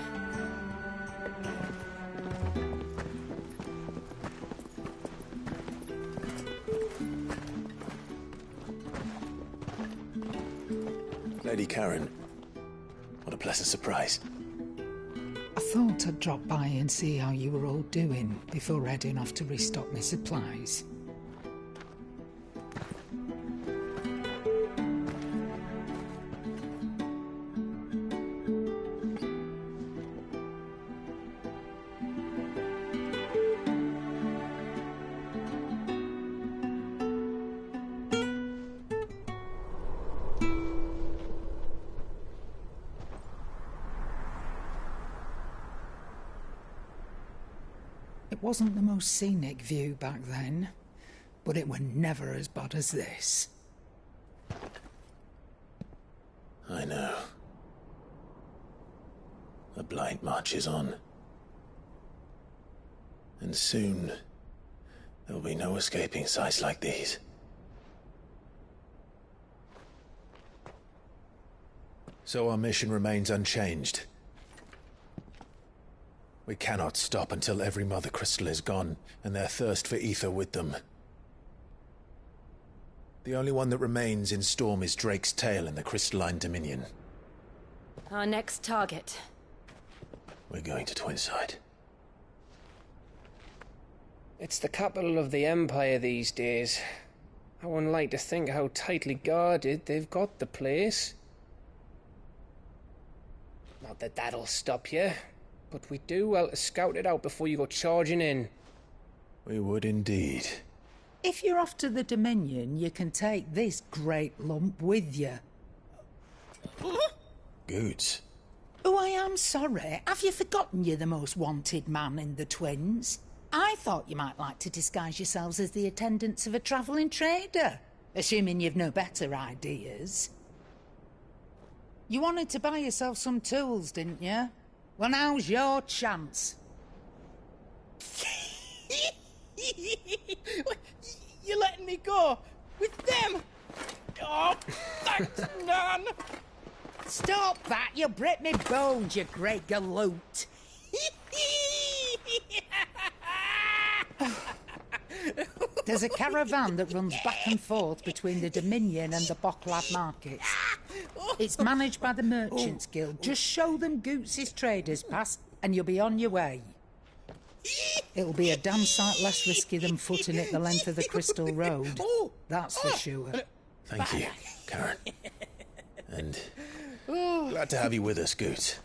D: Lady Karen, what a pleasant surprise.
T: I thought I'd drop by and see how you were all doing before heading off to restock my supplies. It wasn't the most scenic view back then, but it were never as bad as this.
D: I know. The Blight marches on. And soon, there'll be no escaping sights like these. So our mission remains unchanged. We cannot stop until every Mother Crystal is gone, and their thirst for ether with them. The only one that remains in Storm is Drake's tail in the Crystalline Dominion.
I: Our next target.
D: We're going to Twinside.
S: It's the capital of the Empire these days. I wouldn't like to think how tightly guarded they've got the place. Not that that'll stop you. But we do well to scout it out before you go charging in.
D: We would indeed.
T: If you're off to the Dominion, you can take this great lump with you.
D: Goods.
T: Oh, I am sorry. Have you forgotten you're the most wanted man in the Twins? I thought you might like to disguise yourselves as the attendants of a travelling trader, assuming you've no better ideas. You wanted to buy yourself some tools, didn't you? Well, now's your chance.
G: You're letting me go with them? Oh, thanks, Nan.
T: Stop that! You'll break me bones, you great galoot. There's a caravan that runs back and forth between the Dominion and the Bocklab markets. It's managed by the Merchants Guild. Just show them Goots' traders pass and you'll be on your way. It'll be a damn sight less risky than footing it the length of the Crystal Road. That's for sure.
D: Thank you, Karen. And glad to have you with us, Goots.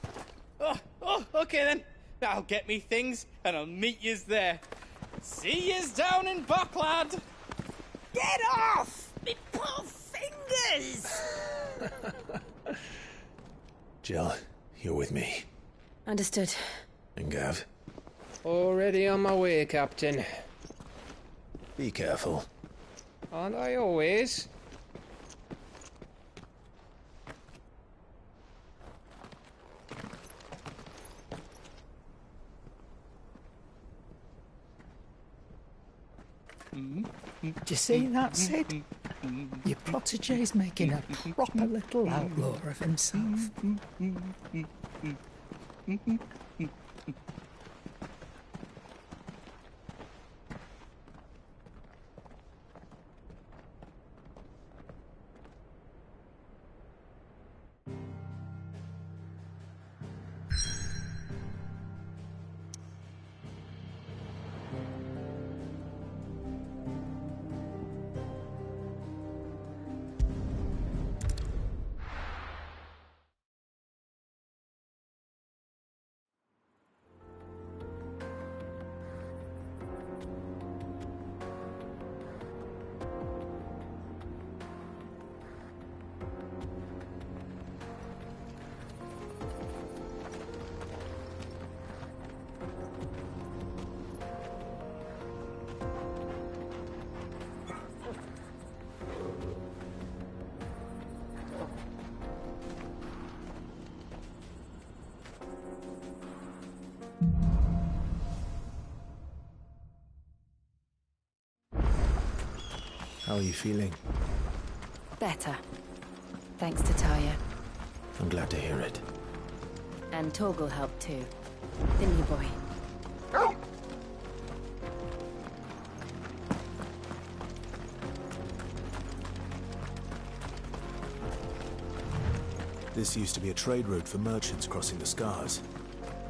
G: Okay then. I'll get me things and I'll meet yous there. See yous down in Buck, lad.
T: Get off! Me poor fingers!
D: Jill, you're with me.
I: Understood.
D: And Gav?
S: Already on my way, Captain.
D: Be careful.
S: Aren't I always?
T: Do you see that, Sid? Your protege's making a proper little outlaw of himself.
D: How are you feeling?
C: Better. Thanks to Taya.
D: I'm glad to hear it.
C: And Torgal helped too. Didn't you, boy?
D: This used to be a trade route for merchants crossing the Scars.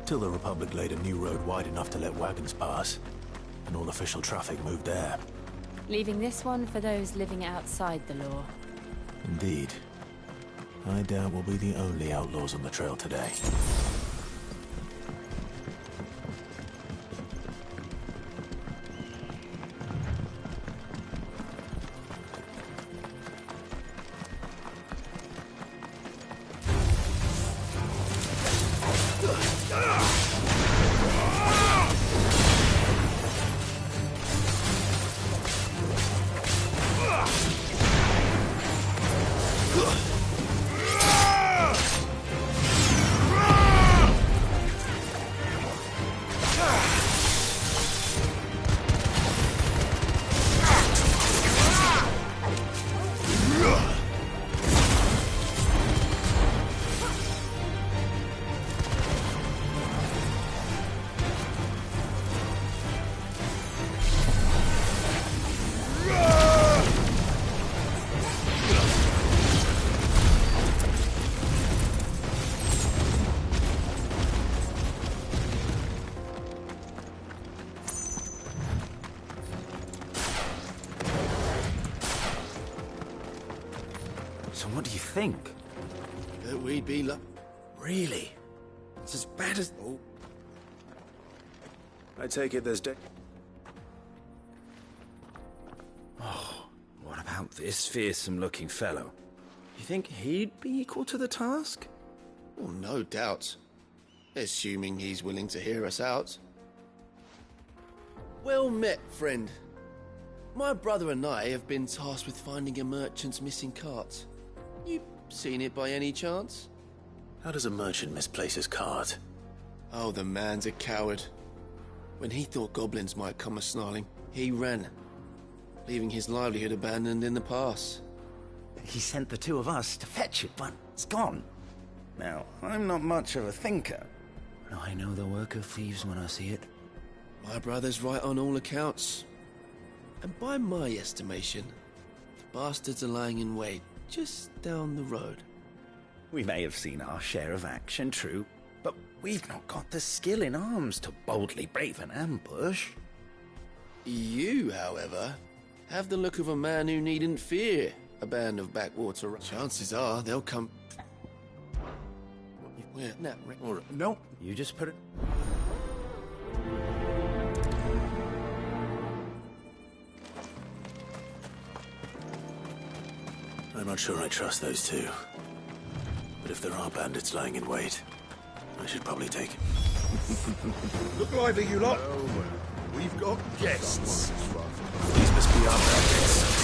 D: Till the Republic laid a new road wide enough to let wagons pass. And all official traffic moved there.
C: Leaving this one for those living outside the law.
D: Indeed. I doubt we'll be the only outlaws on the trail today.
E: So what do you think?
B: That we'd be
E: Really? It's as bad as... Oh.
D: I take it there's
E: Oh, what about this fearsome-looking fellow? You think he'd be equal to the task?
B: Well, no doubt. Assuming he's willing to hear us out. Well met, friend. My brother and I have been tasked with finding a merchant's missing cart. You seen it by any chance?
D: How does a merchant misplace his cart?
B: Oh, the man's a coward. When he thought goblins might come a-snarling, he ran, leaving his livelihood abandoned in the pass.
E: He sent the two of us to fetch it, but it's gone. Now, I'm not much of a thinker, but I know the work of thieves when I see it.
B: My brother's right on all accounts. And by my estimation, the bastards are lying in wait just down the road.
E: We may have seen our share of action, true, but we've not got the skill in arms to boldly brave an ambush.
B: You, however, have the look of a man who needn't fear a band of backwater. Chances are they'll come. Where?
E: No, you just put it.
D: I'm not sure I trust those two. But if there are bandits lying in wait, I should probably take him.
A: Look lively, you lot. We've got guests.
D: These must be our bandits.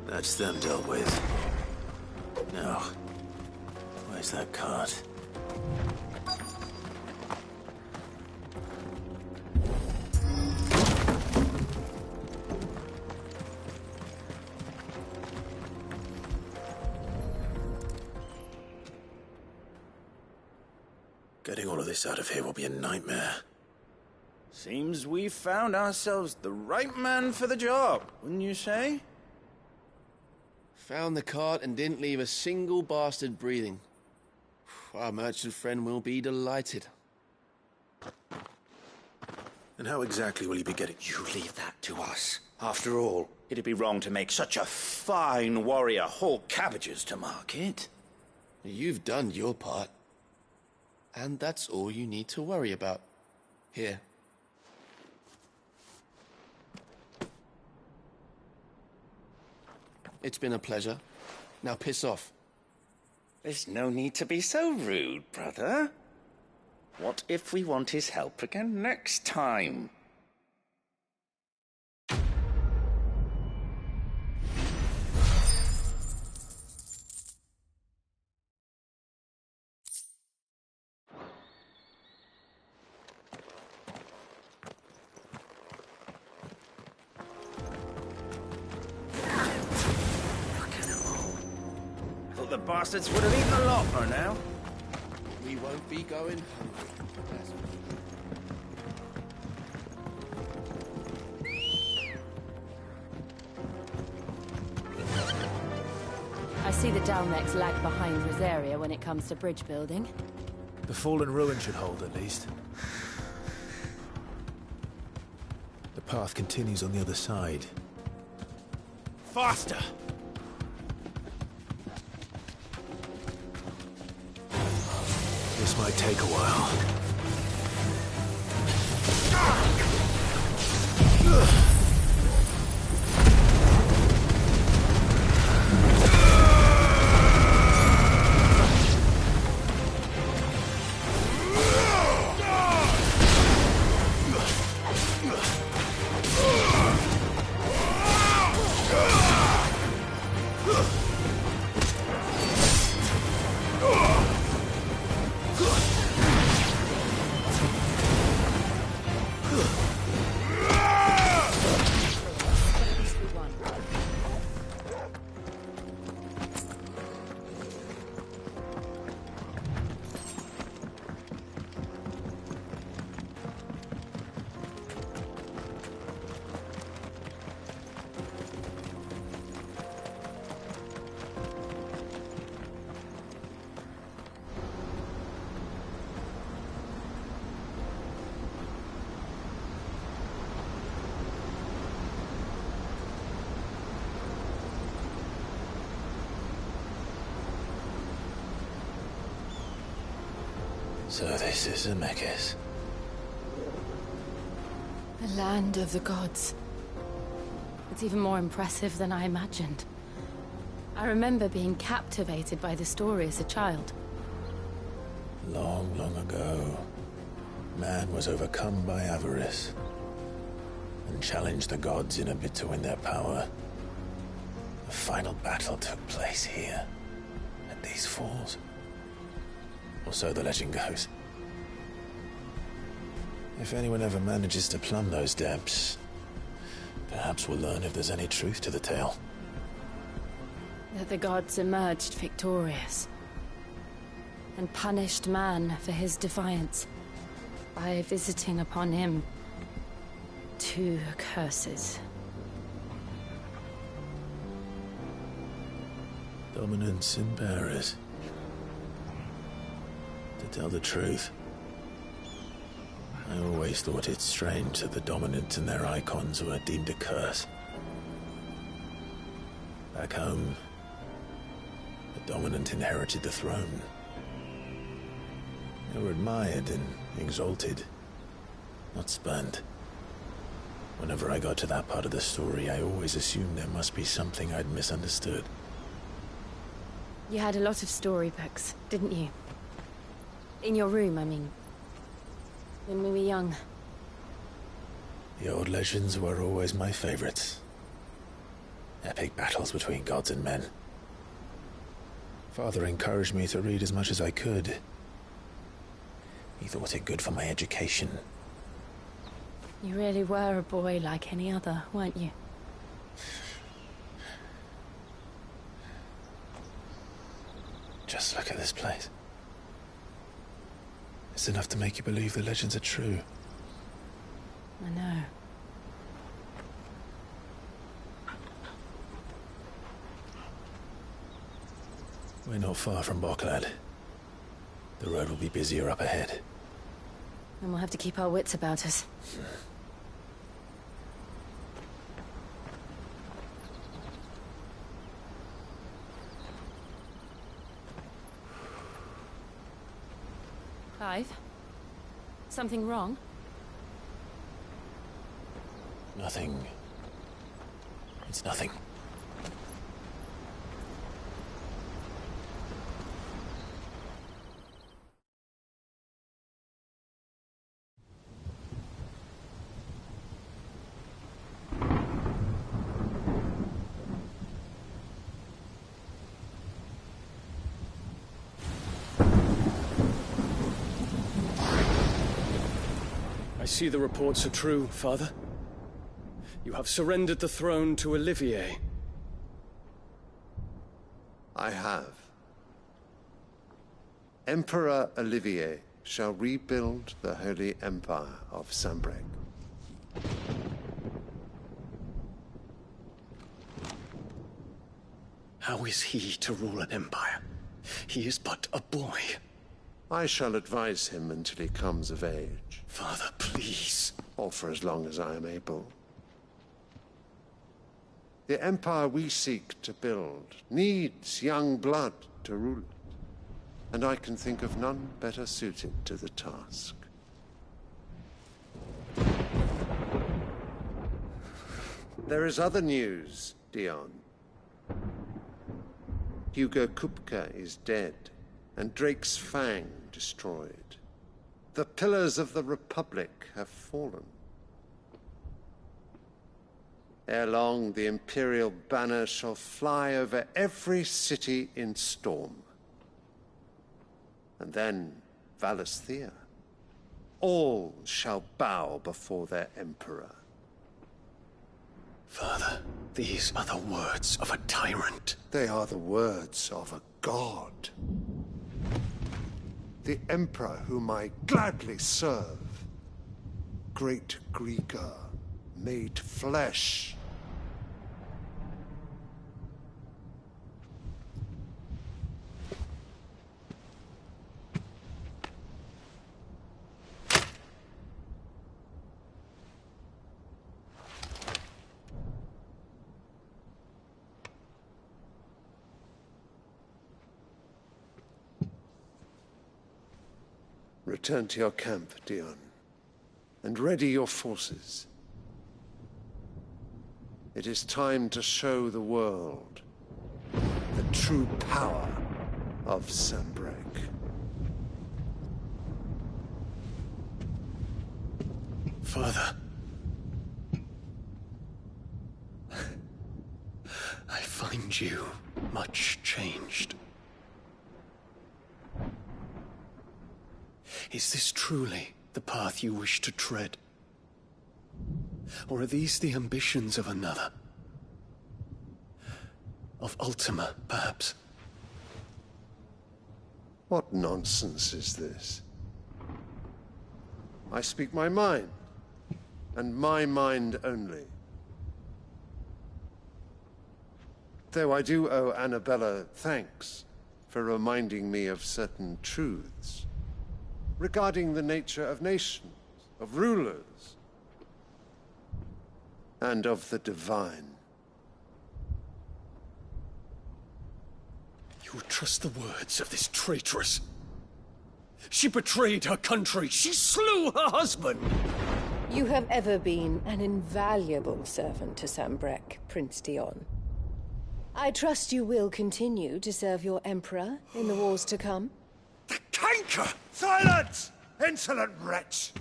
D: That's them dealt with. Now, where's that cart? Getting all of this out of here will be a nightmare.
E: Seems we've found ourselves the right man for the job, wouldn't you say?
B: Found the cart and didn't leave a single bastard breathing. Our merchant friend will be delighted.
D: And how exactly will you be getting...
E: You leave that to us. After all, it'd be wrong to make such a fine warrior haul cabbages to market.
B: You've done your part. And that's all you need to worry about. Here. It's been a pleasure. Now piss off.
E: There's no need to be so rude, brother. What if we want his help again next time? Thought the bastards would have eaten a lot by now.
B: We won't be going hungry.
C: I see the Dalmecs lag behind Rosaria when it comes to bridge building.
O: The fallen ruin should hold, at least. The path continues on the other side. Faster! This might take a while.
E: So this is Zemeckis.
C: The land of the gods. It's even more impressive than I imagined. I remember being captivated by the story as a child.
O: Long, long ago, man was overcome by avarice and challenged the gods in a bid to win their power. The final battle took place here, at these falls. Or so the legend goes. If anyone ever manages to plumb those depths, perhaps we'll learn if there's any truth to the tale.
C: That the gods emerged victorious and punished man for his defiance by visiting upon him 2 curses.
O: Dominance and bearers. To tell the truth, I always thought it strange that the dominant and their icons were deemed a curse. Back home, the dominant inherited the throne. They were admired and exalted, not spurned. Whenever I got to that part of the story, I always assumed there must be something I'd misunderstood.
C: You had a lot of storybooks, didn't you? In your room, I mean. When we were young.
O: The old legends were always my favorites. Epic battles between gods and men. Father encouraged me to read as much as I could. He thought it good for my education.
C: You really were a boy like any other, weren't you?
O: Just look at this place. It's enough to make you believe the legends are true.
C: I know.
O: We're not far from Boklad. The road will be busier up ahead.
C: And we'll have to keep our wits about us. Clive? Something wrong?
O: Nothing. It's nothing.
U: I see the reports are true, Father. You have surrendered the throne to Olivier.
V: I have. Emperor Olivier shall rebuild the Holy Empire of Sambrec.
U: How is he to rule an empire? He is but a boy.
V: I shall advise him until he comes of age.
U: Father, please.
V: Or for as long as I am able. The empire we seek to build needs young blood to rule it. And I can think of none better suited to the task. There is other news, Dion. Hugo Kupka is dead, and Drake's Fang destroyed. The pillars of the Republic have fallen. Ere long, the Imperial banner shall fly over every city in Storm. And then, Valisthea. All shall bow before their Emperor.
U: Father, these are the words of a tyrant.
V: They are the words of a god. The Emperor whom I gladly serve. Great Grieger, made flesh. Return to your camp, Dion, and ready your forces. It is time to show the world the true power of Sambrec.
U: Father. I find you much changed. Is this truly the path you wish to tread? Or are these the ambitions of another? Of Ultima, perhaps?
V: What nonsense is this? I speak my mind, and my mind only. Though I do owe Annabella thanks for reminding me of certain truths regarding the nature of nations, of rulers, and of the divine.
U: You trust the words of this traitress? She betrayed her country. She slew her husband.
W: You have ever been an invaluable servant to Sambrec, Prince Dion. I trust you will continue to serve your Emperor in the wars to come.
V: The canker! Silence! Insolent wretch!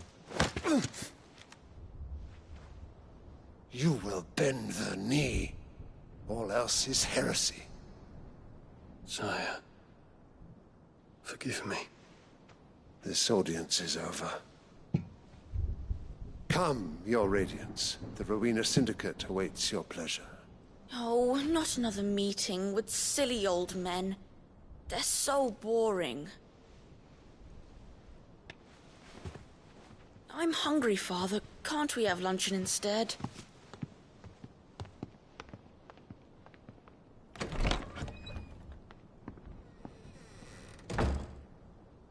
V: You will bend the knee. All else is heresy.
U: Sire, forgive me.
V: This audience is over. Come, your Radiance. The Rowena Syndicate awaits your pleasure.
X: Oh, not another meeting with silly old men. They're so boring. I'm hungry, Father. Can't we have luncheon instead?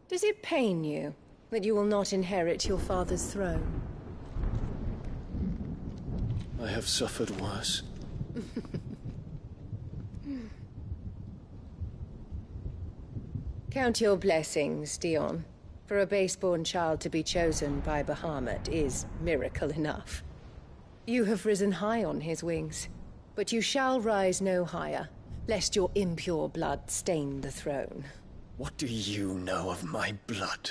W: Does it pain you that you will not inherit your father's throne?
U: I have suffered worse.
W: Count your blessings, Dion. For a base-born child to be chosen by Bahamut is miracle enough. You have risen high on his wings, but you shall rise no higher, lest your impure blood stain the throne.
U: What do you know of my blood?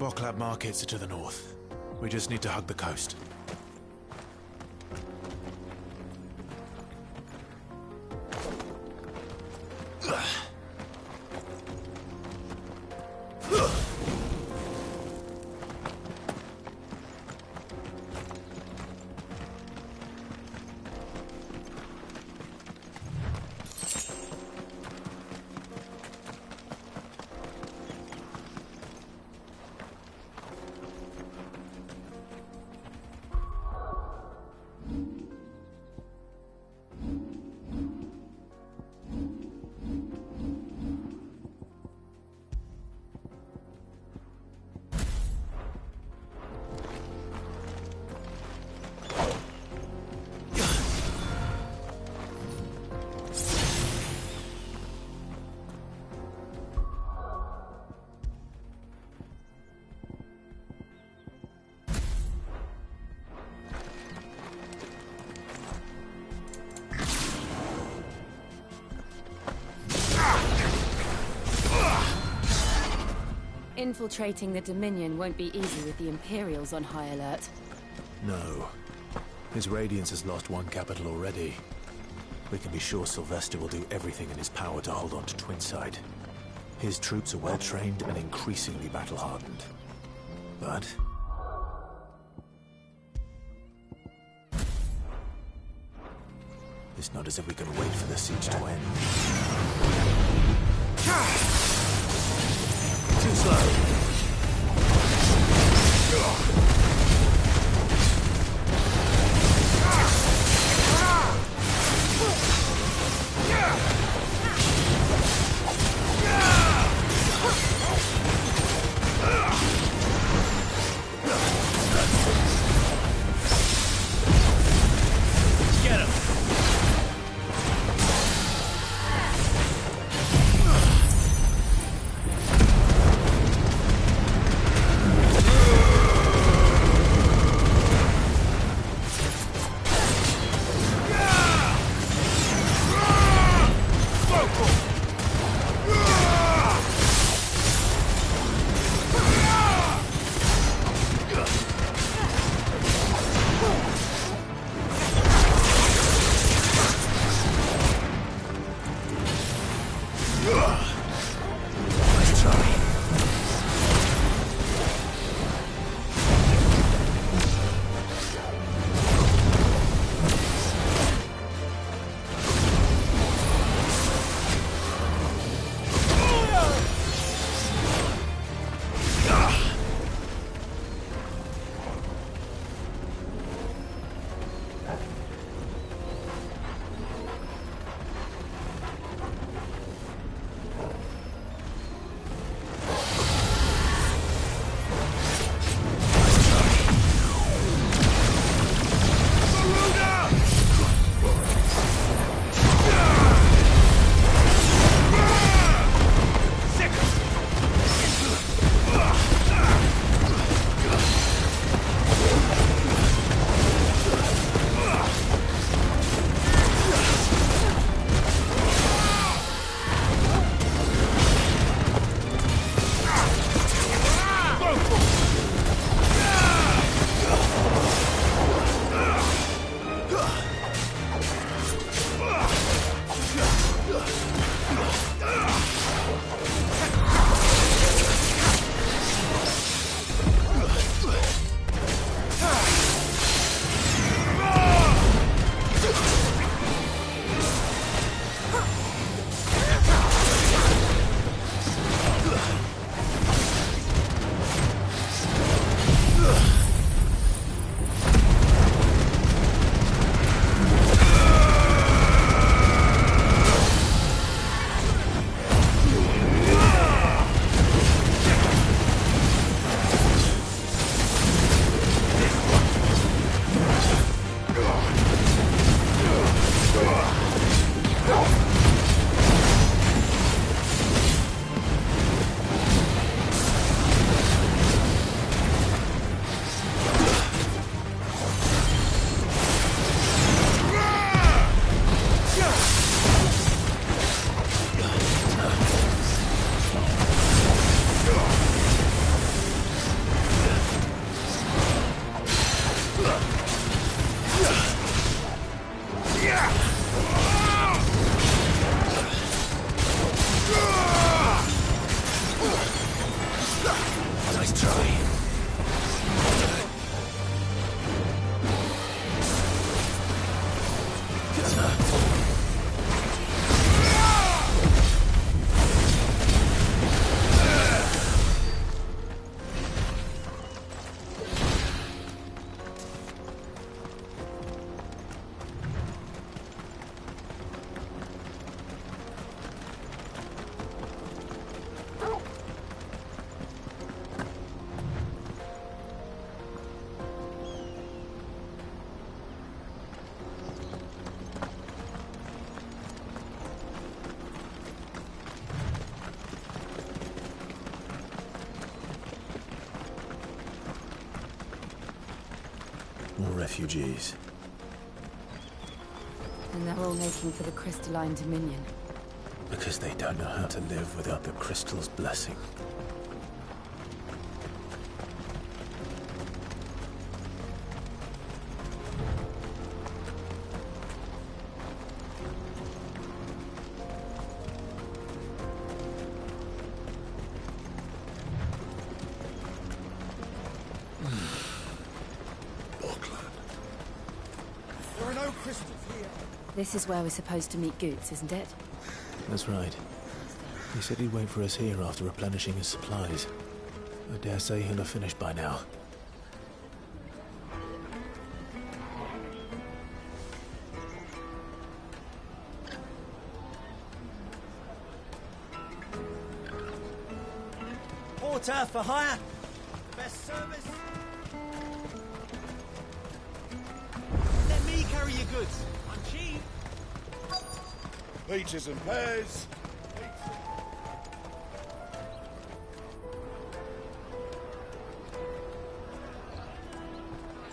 J: Boklab markets are to the north. We just need to hug the coast.
L: Infiltrating the Dominion won't be easy with the Imperials on high alert.
J: No. His Radiance has lost one capital already. We can be sure Sylvester will do everything in his power to hold on to Twinside. His troops are well-trained and increasingly battle-hardened. But... it's not as if we can wait for the siege to end. Too slow.
U: Get him!
J: More refugees.
L: And they're all making for the crystalline dominion.
J: Because they don't know how to live without the crystal's blessing.
A: There are no crystals here.
L: This is where we're supposed to meet Goots, isn't it?
J: That's right. He said he'd wait for us here after replenishing his supplies. I dare say he'll have finished by now.
H: Porter for hire. Best service. Let me carry your goods. I'm cheap.
A: Peaches and pears.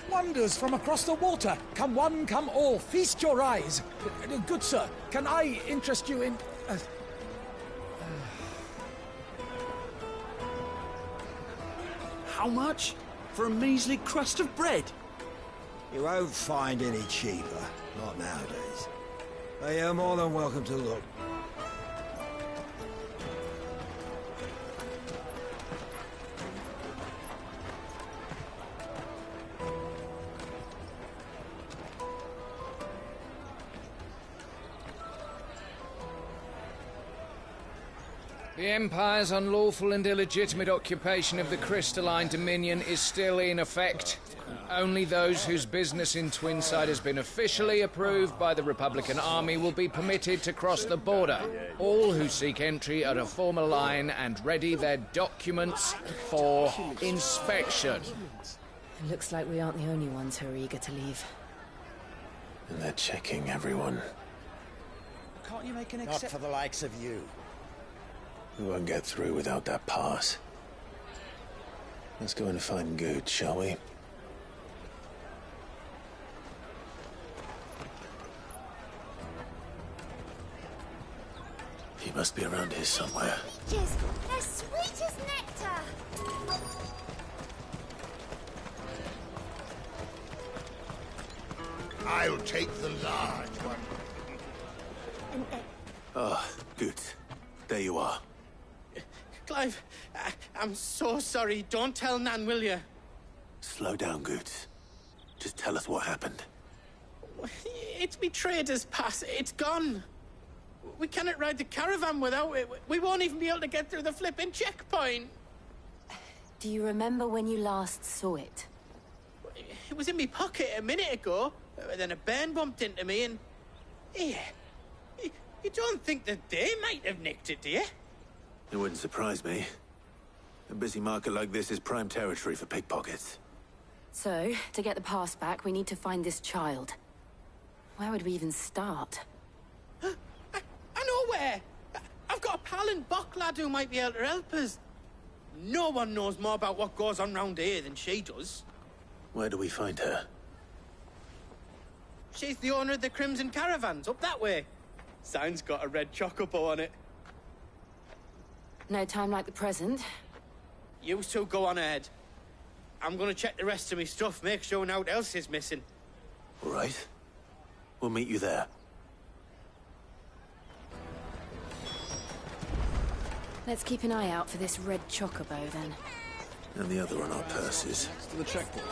M: Wonders from across the water. Come one, come all. Feast your eyes. Good sir, can I interest you in...
H: How much? For a measly crust of bread?
N: You won't find any cheaper. Not nowadays. But you're more than welcome to look.
P: The Empire's unlawful and illegitimate occupation of the crystalline dominion is still in effect. Only those whose business in Twinside has been officially approved by the Republican Army will be permitted to cross the border. All who seek entry are to form a line and ready their documents for inspection.
L: It looks like we aren't the only ones who are eager to leave.
J: And they're checking everyone.
H: Can't you make an
N: Not
H: exception?
N: for the likes of you.
J: We won't get through without that pass. Let's go and find Good, shall we? He must be around here somewhere.
K: Peaches, they're sweet as nectar.
A: I'll take the large one.
J: Ah, Good. There you are.
G: Clive, I'm so sorry. Don't tell Nan, will you?
J: Slow down, Good. Just tell us what happened.
G: It's me trader's pass. It's gone. We cannot ride the caravan without it. We won't even be able to get through the flipping checkpoint.
L: Do you remember when you last saw it?
G: It was in my pocket a minute ago. Then a bairn bumped into me and... Yeah. You don't think that they might have nicked it, do you?
J: It wouldn't surprise me. A busy market like this is prime territory for pickpockets.
L: So, to get the pass back, we need to find this child. Where would we even start?
G: I know where! I've got a pal in Bocklad who might be able to help us. No one knows more about what goes on round here than she does.
J: Where do we find her?
G: She's the owner of the Crimson Caravans, up that way. Sign's got a red chocobo on it.
L: No time like the present.
G: You two go on ahead. I'm gonna check the rest of my stuff, make sure naught else is missing.
J: All right. We'll meet you there.
L: Let's keep an eye out for this red chocobo, then.
J: And the other on our purses.
A: To the checkpoint.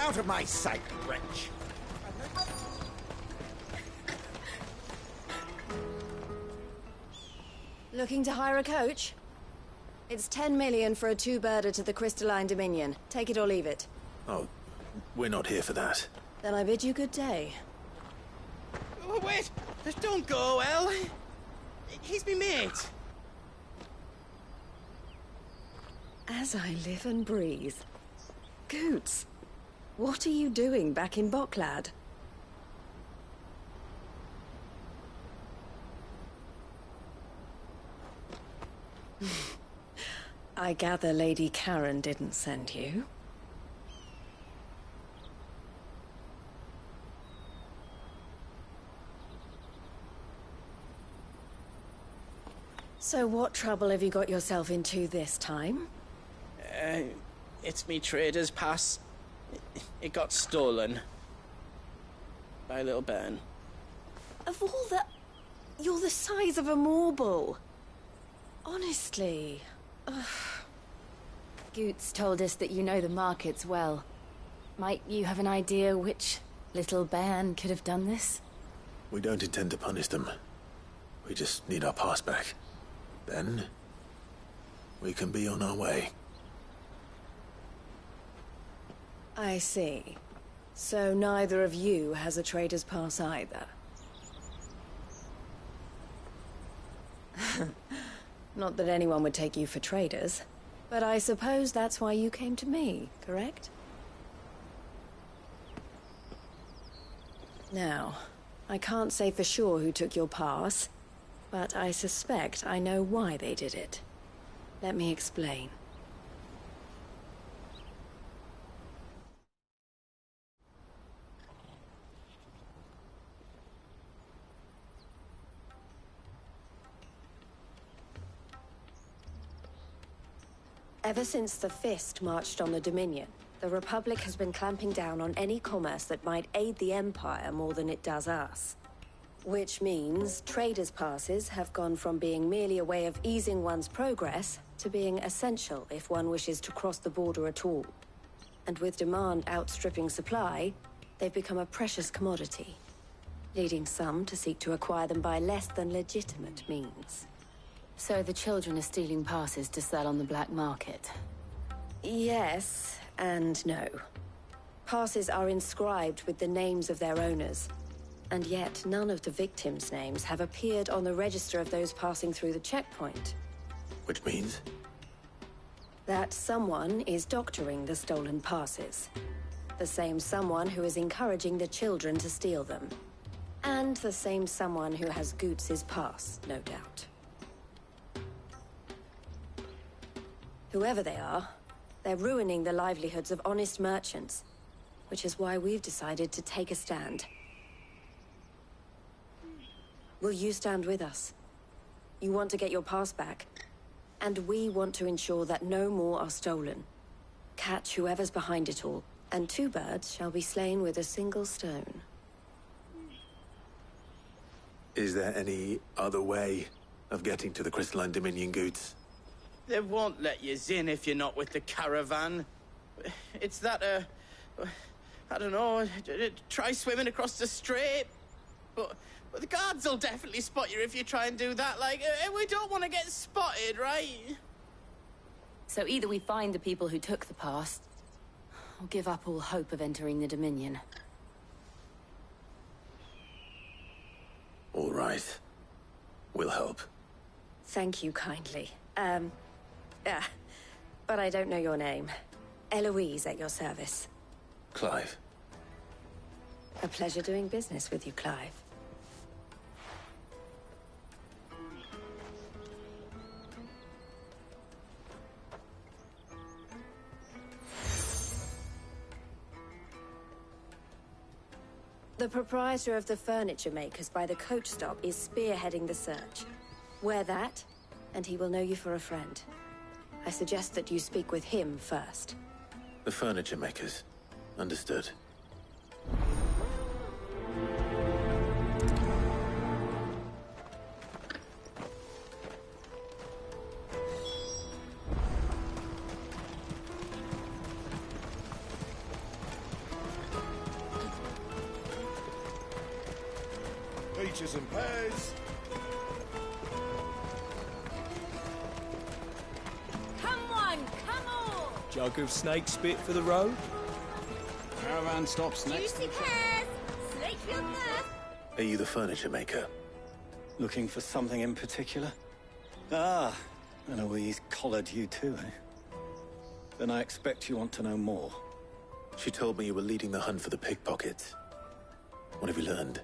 E: Out of my sight, wretch!
W: Looking to hire a coach? It's 10 million for a two-birder to the Crystalline Dominion. Take it or leave it.
D: Oh, we're not here for that.
W: Then I bid you good day.
G: Oh, wait! Don't go, El. He's me mate.
W: As I live and breathe. Goots, what are you doing back in Boklad? I gather Lady Karen didn't send you. So what trouble have you got yourself into this time?
G: It's me trader's pass. It got stolen. By a little bairn.
W: Of all the... You're the size of a marble. Honestly. Ugh.
C: Goots told us that you know the markets well. Might you have an idea which little bairn could have done this?
D: We don't intend to punish them. We just need our pass back. Then, we can be on our way.
W: I see. So neither of you has a trader's pass either. Not that anyone would take you for traders, but I suppose that's why you came to me, correct? Now, I can't say for sure who took your pass, but I suspect I know why they did it. Let me explain. Ever since the Fist marched on the Dominion, the Republic has been clamping down on any commerce that might aid the Empire more than it does us. Which means traders' passes have gone from being merely a way of easing one's progress to being essential if one wishes to cross the border at all. And with demand outstripping supply, they've become a precious commodity, leading some to seek to acquire them by less than legitimate means.
C: So the children are stealing passes to sell on the black market?
W: Yes, and no. Passes are inscribed with the names of their owners, and yet none of the victims' names have appeared on the register of those passing through the checkpoint.
D: Which means?
W: That someone is doctoring the stolen passes. The same someone who is encouraging the children to steal them. And the same someone who has Goots' pass, no doubt. Whoever they are, they're ruining the livelihoods of honest merchants, which is why we've decided to take a stand. Will you stand with us? You want to get your pass back, and we want to ensure that no more are stolen. Catch whoever's behind it all, and two birds shall be slain with a single stone.
D: Is there any other way of getting to the Crystalline Dominion, Goots?
G: They won't let you in if you're not with the caravan. It's that, I don't know, try swimming across the strait. But the guards will definitely spot you if you try and do that. Like, we don't want to get spotted, right?
C: So either we find the people who took the pass, or give up all hope of entering the Dominion.
D: All right. We'll help.
W: Thank you kindly. But I don't know your name. Eloise at your service.
D: Clive.
W: A pleasure doing business with you, Clive. The proprietor of the furniture makers by the coach stop is spearheading the search. Wear that, and he will know you for a friend. I suggest that you speak with him first.
D: The furniture makers. Understood.
A: Peaches and pears.
F: Come on, come on!
J: Jug of snake spit for the road?
H: Caravan stops next.
F: Juicy pears! Slake your thirst!
D: Are you the furniture maker?
O: Looking for something in particular? Ah, and Eloise collared you too, eh? Then I expect you want to know more.
D: She told me you were leading the hunt for the pickpockets. What have you learned?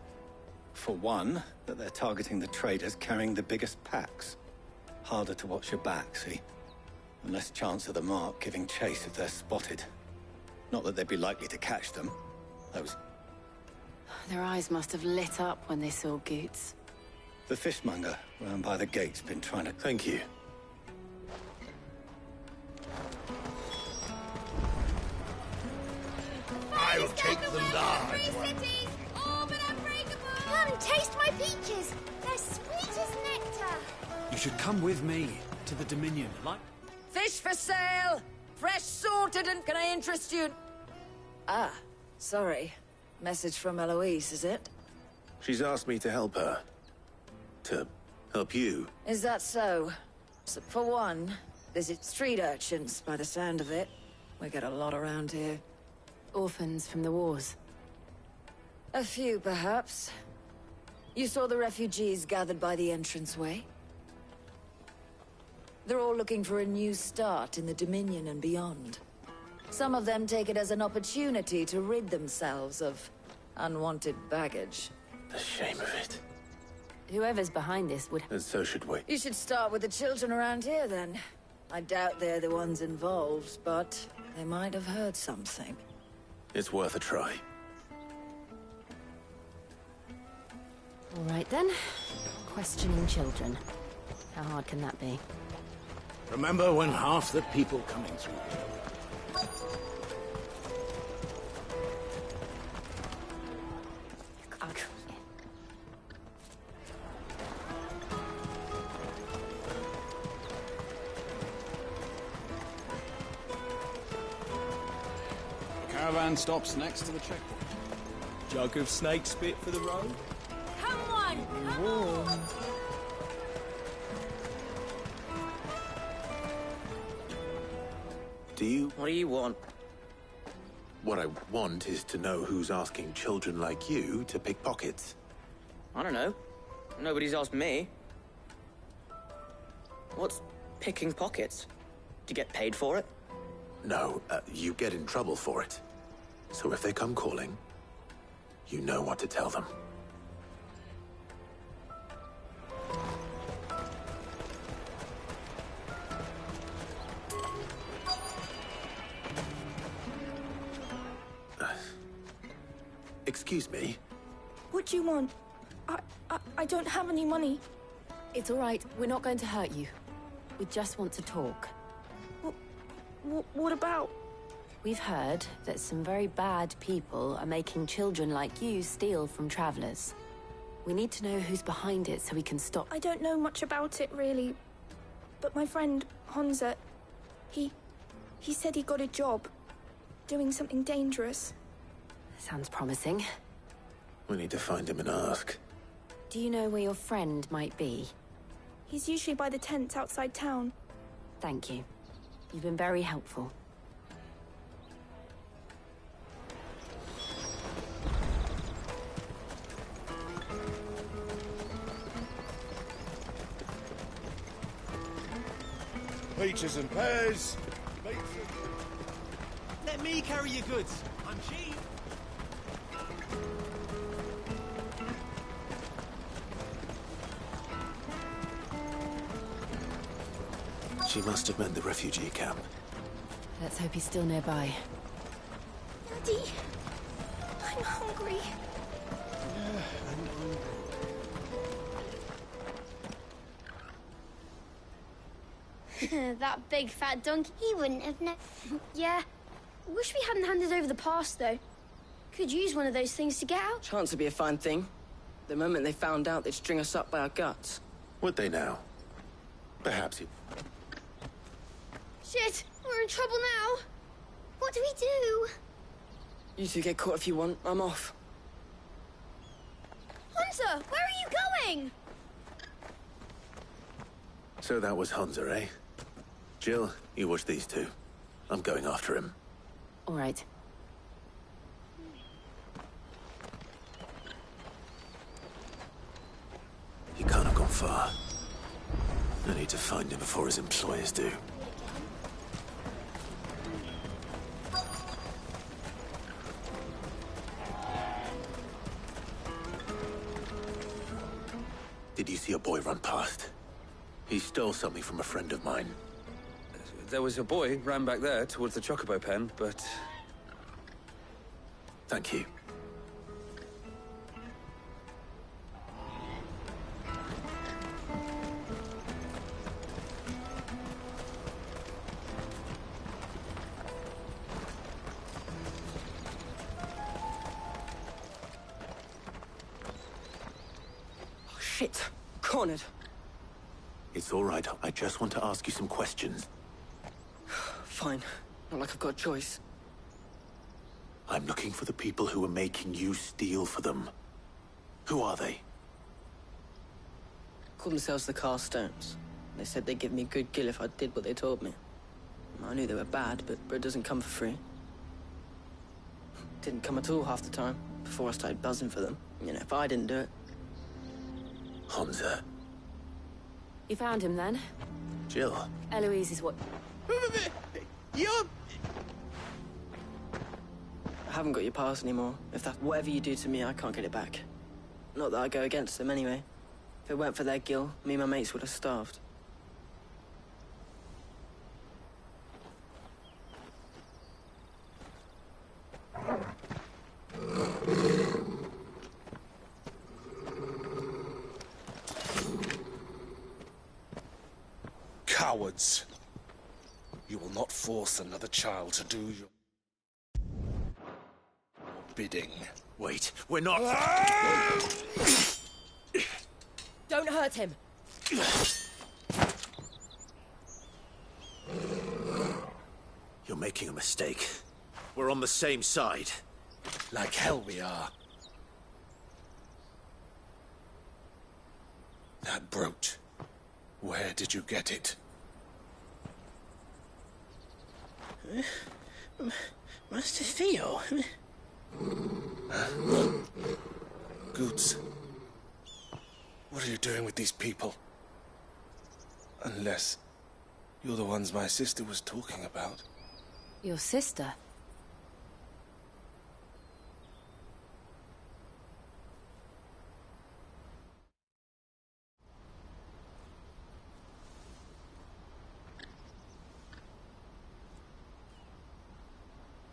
O: For one, that they're targeting the traders carrying the biggest packs. Harder to watch your back, see? And less chance of the mark giving chase if they're spotted. Not that they'd be likely to catch them. Those...
L: Their eyes must have lit up when they saw Goots.
O: The fishmonger round by the gate's been trying to...
D: Thank you.
A: I'll take the large one.
F: Come, taste my peaches! They're sweet as nectar!
H: You should come with me to the Dominion, like...
I: Fish for sale! Fresh sorted and can I interest you? Ah, sorry. Message from Eloise, is it?
D: She's asked me to help her. To help you.
I: Is that so? For one, visit street urchins, by the sound of it. We get a lot around here.
L: Orphans from the wars.
I: A few, perhaps. You saw the refugees gathered by the entranceway? They're all looking for a new start in the Dominion and beyond. Some of them take it as an opportunity to rid themselves of unwanted baggage.
D: The shame of it.
L: Whoever's behind this would...
D: And so should we.
I: You should start with the children around here, then. I doubt they're the ones involved, but they might have heard something.
D: It's worth a try.
L: All right, then. Questioning children. How hard can that be?
H: Remember when half the people coming through here... Caravan stops next to the checkpoint.
J: Jug of snake spit for the road?
F: Come on, come on!
G: What do you want?
D: What I want is to know who's asking children like you to pick pockets.
G: I don't know. Nobody's asked me. What's picking pockets? Do you get paid for it?
D: No, you get in trouble for it. So if they come calling, you know what to tell them. Excuse me?
Q: What do you want? I don't have any money.
L: It's all right. We're not going to hurt you. We just want to talk.
Q: What about?
L: We've heard that some very bad people are making children like you steal from travelers. We need to know who's behind it so we can stop.
Q: I don't know much about it, really. But my friend, Honza, he said he got a job doing something dangerous.
L: Sounds promising.
D: We need to find him and ask.
L: Do you know where your friend might be?
Q: He's usually by the tents outside town.
L: Thank you. You've been very helpful.
A: Peaches and pears.
J: Let me carry your goods. I'm cheap.
D: She must have meant the refugee camp.
L: Let's hope he's still nearby.
Q: Daddy, I'm hungry.
R: That big fat donkey, he wouldn't have Yeah. Wish we hadn't handed over the pass, though. Could use one of those things to get out.
G: Chance would be a fine thing. The moment they found out, they'd string us up by our guts.
D: Would they now? Perhaps he...
R: Shit, we're in trouble now. What do we do?
G: You two get caught if you want. I'm off.
R: Hunter, where are you going?
D: So that was Hunter, eh? Jill, you watch these two. I'm going after him.
C: All right.
D: He can't have gone far. I need to find him before his employers do. Did you see a boy run past? He stole something from a friend of mine.
B: There was a boy ran back there towards the Chocobo pen, but...
D: Thank you.
S: Oh, shit. Cornered.
D: It's all right. I just want to ask you some questions.
S: Fine. Not like I've got a choice.
D: I'm looking for the people who are making you steal for them. Who are they?
S: Called themselves the Carstones. They said they'd give me a good gill if I did what they told me. I knew they were bad, but bread doesn't come for free. Didn't come at all half the time, before I started buzzing for them. You know, if I didn't do it.
D: Hunter.
C: You found him then?
D: Jill.
C: Eloise is what...
S: You're... I haven't got your pass anymore. If that's whatever you do to me, I can't get it back. Not that I go against them anyway. If it weren't for their gill, me and my mates would have starved.
U: Cowards. You will not force another child to do your bidding.
D: Wait, we're not...
W: Don't hurt him.
D: You're making a mistake. We're on the same side.
U: Like hell we are. That brooch. Where did you get it?
S: Master Theo.
U: Goods. What are you doing with these people? Unless you're the ones my sister was talking about.
C: Your sister?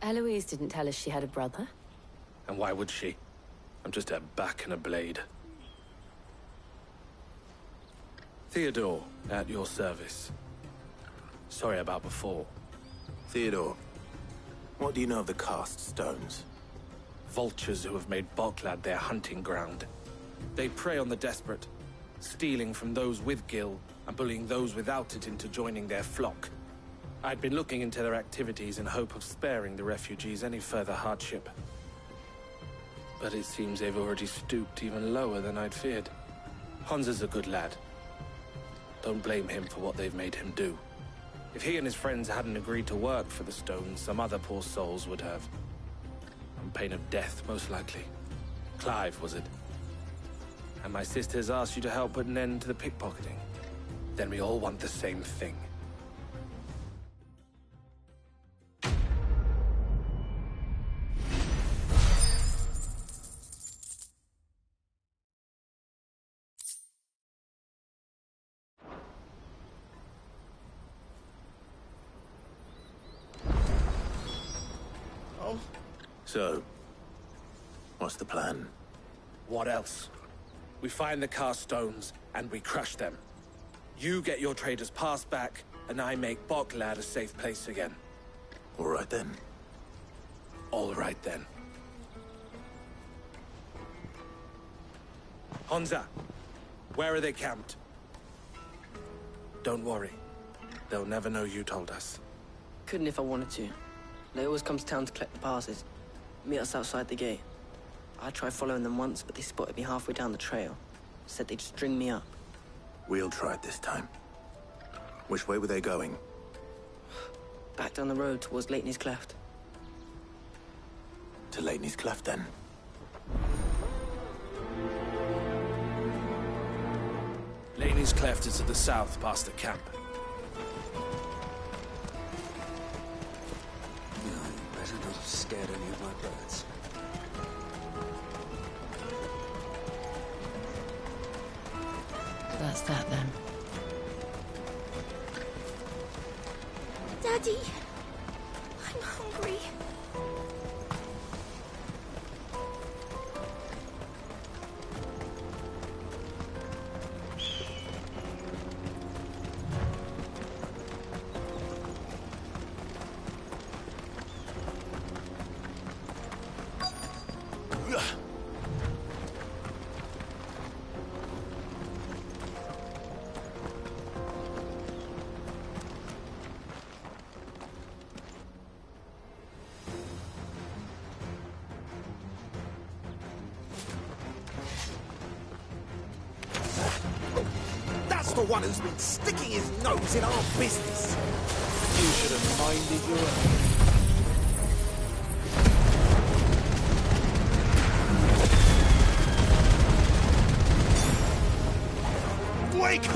C: Eloise didn't tell us she had a brother.
B: And why would she? I'm just a back and a blade. Theodore, at your service. Sorry about before.
D: Theodore, what do you know of the Cast Stones?
B: Vultures who have made Boklad their hunting ground. They prey on the desperate, stealing from those with gil and bullying those without it into joining their flock. I'd been looking into their activities in hope of sparing the refugees any further hardship. But it seems they've already stooped even lower than I'd feared. Hansa's a good lad. Don't blame him for what they've made him do. If he and his friends hadn't agreed to work for the Stones, some other poor souls would have. On pain of death, most likely. Clive, was it? And my sisters asked you to help put an end to the pickpocketing. Then we all want the same thing.
D: So, what's the plan?
B: What else? We find the Cast Stones, and we crush them. You get your trader's pass back, and I make Boklad a safe place again.
D: All right then.
B: All right then. Hansa, where are they camped? Don't worry. They'll never know you told us.
S: Couldn't if I wanted to. They always come to town to collect the passes. Meet us outside the gate. I tried following them once, but they spotted me halfway down the trail. Said they'd string me up.
D: We'll try it this time. Which way were they going?
S: Back down the road towards Lateney's Cleft.
D: To Lateney's Cleft, then.
B: Laney's Cleft is to the south, past the camp.
O: No, you better not have scared any of my birds.
C: That's that, then.
Q: Daddy, I'm hungry.
A: That's the one who's been sticking his nose in our business. You should have minded your own. Wake up!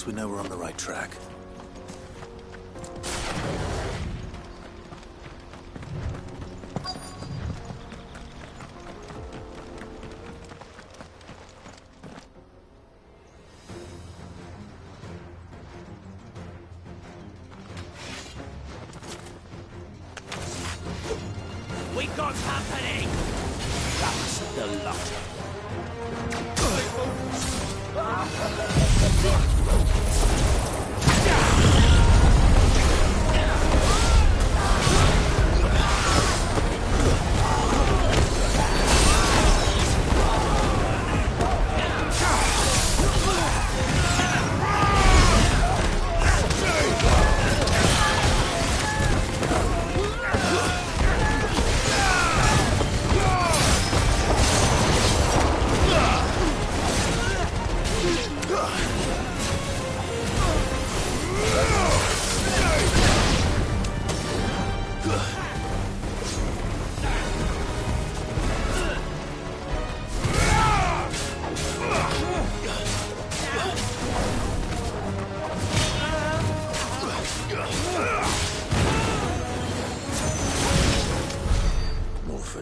D: We know we're on the right track.
A: We got company! That's the lot.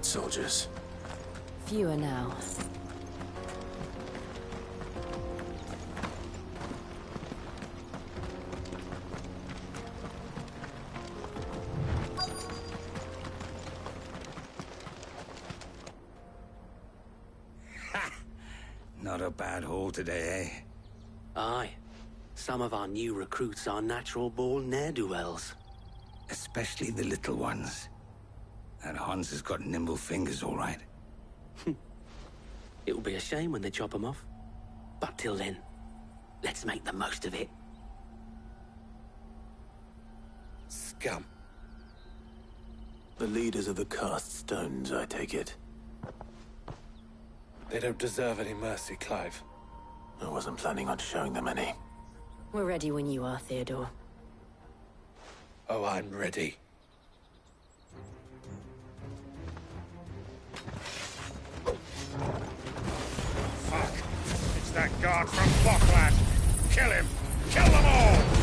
D: Soldiers.
C: Fewer now.
O: Not a bad haul today, eh?
M: Aye. Some of our new recruits are natural-born ne'er-do-wells.
O: Especially the little ones. That Hans has got nimble fingers, all right.
M: It will be a shame when they chop them off. But till then, let's make the most of it.
B: Scum.
D: The leaders of the cast stones, I take it.
B: They don't deserve any mercy, Clive.
D: I wasn't planning on showing them any.
C: We're ready when you are, Theodore.
B: Oh, I'm ready.
A: Fuck! It's that guard from Bokland! Kill him! Kill them all!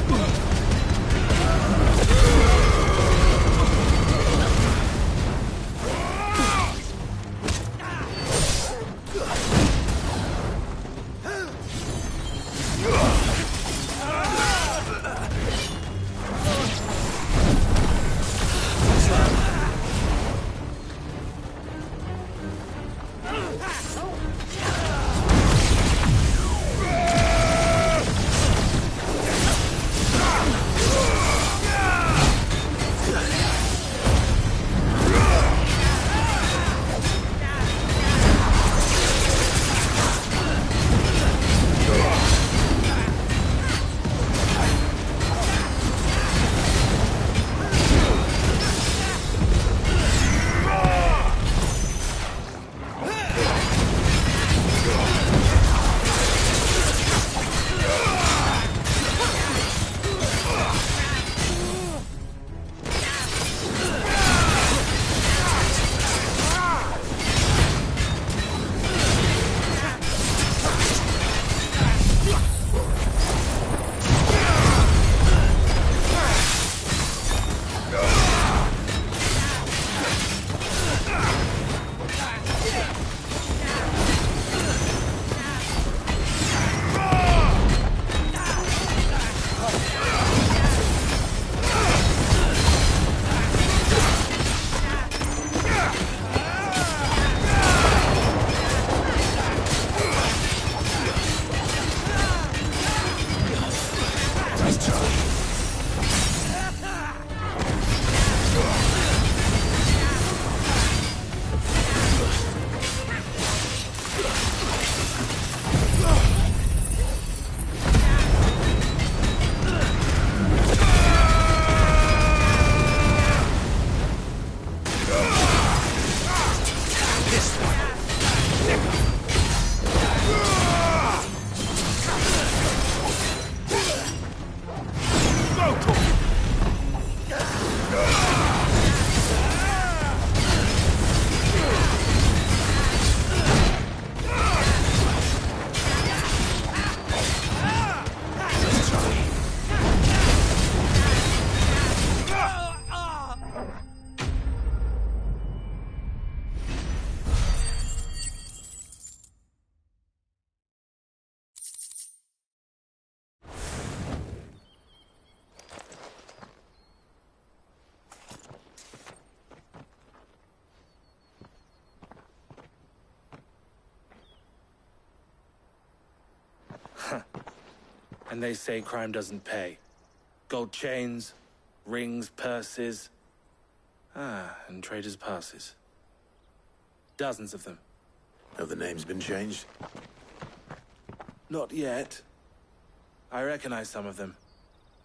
B: And they say crime doesn't pay. Gold chains, rings, purses. And traders' passes. Dozens of them.
D: Have the names been changed?
B: Not yet. I recognize some of them.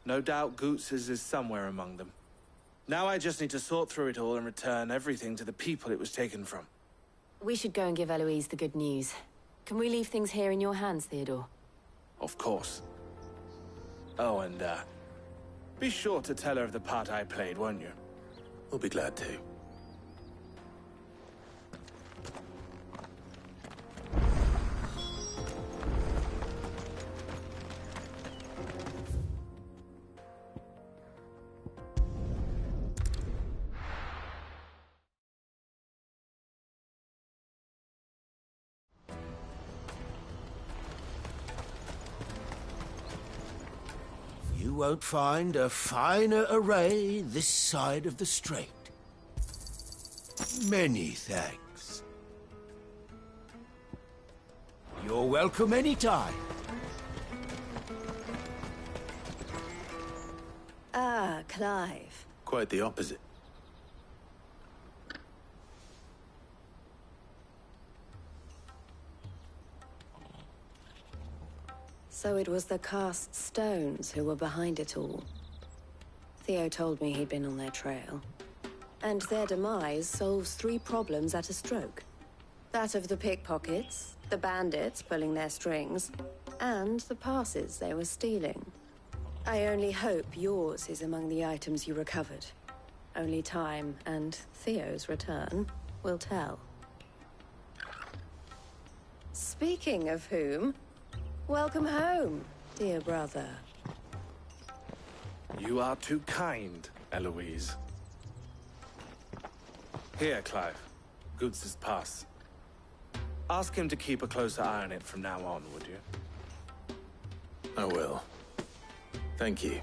B: No doubt Goots's is somewhere among them. Now I just need to sort through it all and return everything to the people it was taken from.
L: We should go and give Eloise the good news. Can we leave things here in your hands, Theodore?
B: Of course. Oh, and, be sure to tell her of the part I played, won't you?
D: We'll be glad to.
N: You won't find a finer array this side of the strait. Many thanks. You're welcome anytime.
I: Ah, Clive.
D: Quite the opposite.
C: So it was the cast stones who were behind it all. Theo told me he'd been on their trail. And their demise solves 3 problems at a stroke. That of the pickpockets, the bandits pulling their strings, and the passes they were stealing. I only hope yours is among the items you recovered. Only time and Theo's return will tell. Speaking of whom, welcome home, dear brother.
B: You are too kind, Eloise. Here, Clive. Goods' pass. Ask him to keep a closer eye on it from now on, would you?
D: I will. Thank you.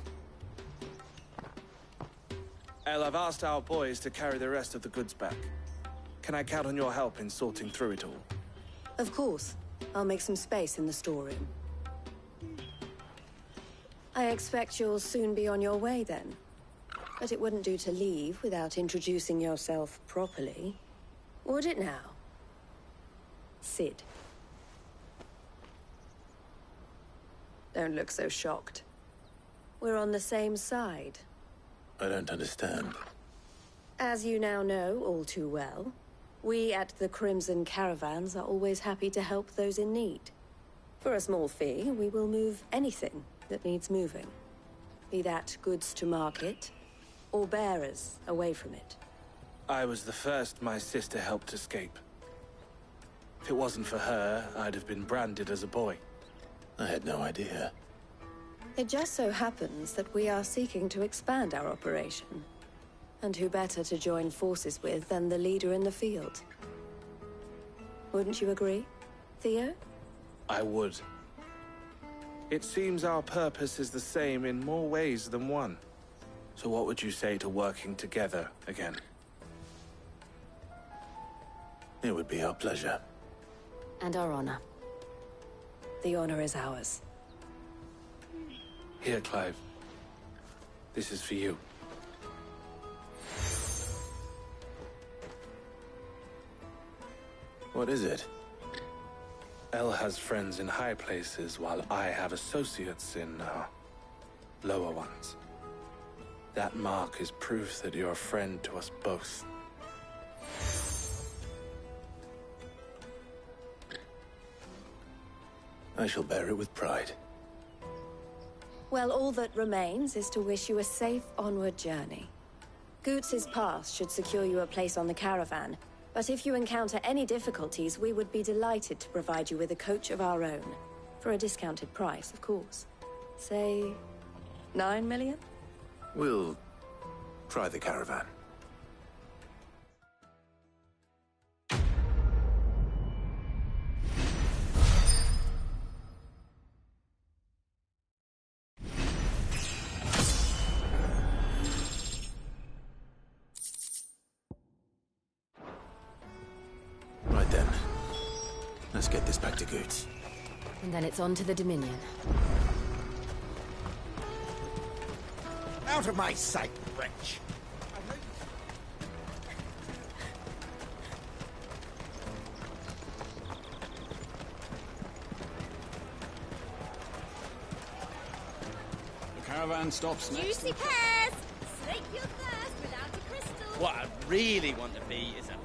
B: El, I've asked our boys to carry the rest of the goods back. Can I count on your help in sorting through it all?
C: Of course. I'll make some space in the storeroom. I expect you'll soon be on your way then. But it wouldn't do to leave without introducing yourself properly. Would it now? Sid. Don't look so shocked. We're on the same side.
D: I don't understand.
C: As you now know all too well, we at the Crimson Caravans are always happy to help those in need. For a small fee, we will move anything that needs moving. Be that goods to market, or bearers away from it.
B: I was the first my sister helped escape. If it wasn't for her, I'd have been branded as a boy.
D: I had no idea.
C: It just so happens that we are seeking to expand our operation. And who better to join forces with than the leader in the field? Wouldn't you agree, Theo?
B: I would. It seems our purpose is the same in more ways than one. So what would you say to working together again?
D: It would be our pleasure.
C: And our honor. The honor is ours.
B: Here, Clive. This is for you.
D: What is it?
B: El has friends in high places, while I have associates in, lower ones. That mark is proof that you're a friend to us both.
D: I shall bear it with pride.
C: Well, all that remains is to wish you a safe onward journey. Goots's pass should secure you a place on the caravan, but if you encounter any difficulties, we would be delighted to provide you with a coach of our own. For a discounted price, of course. Say, 9 million?
D: We'll try the caravan. Right then. Let's get this back to Goots.
L: And then it's on to the Dominion.
N: out of my sight, wretch!
O: The caravan stops next.
F: Juicy pears! Slake your thirst without a crystal.
G: What I really want to be is a...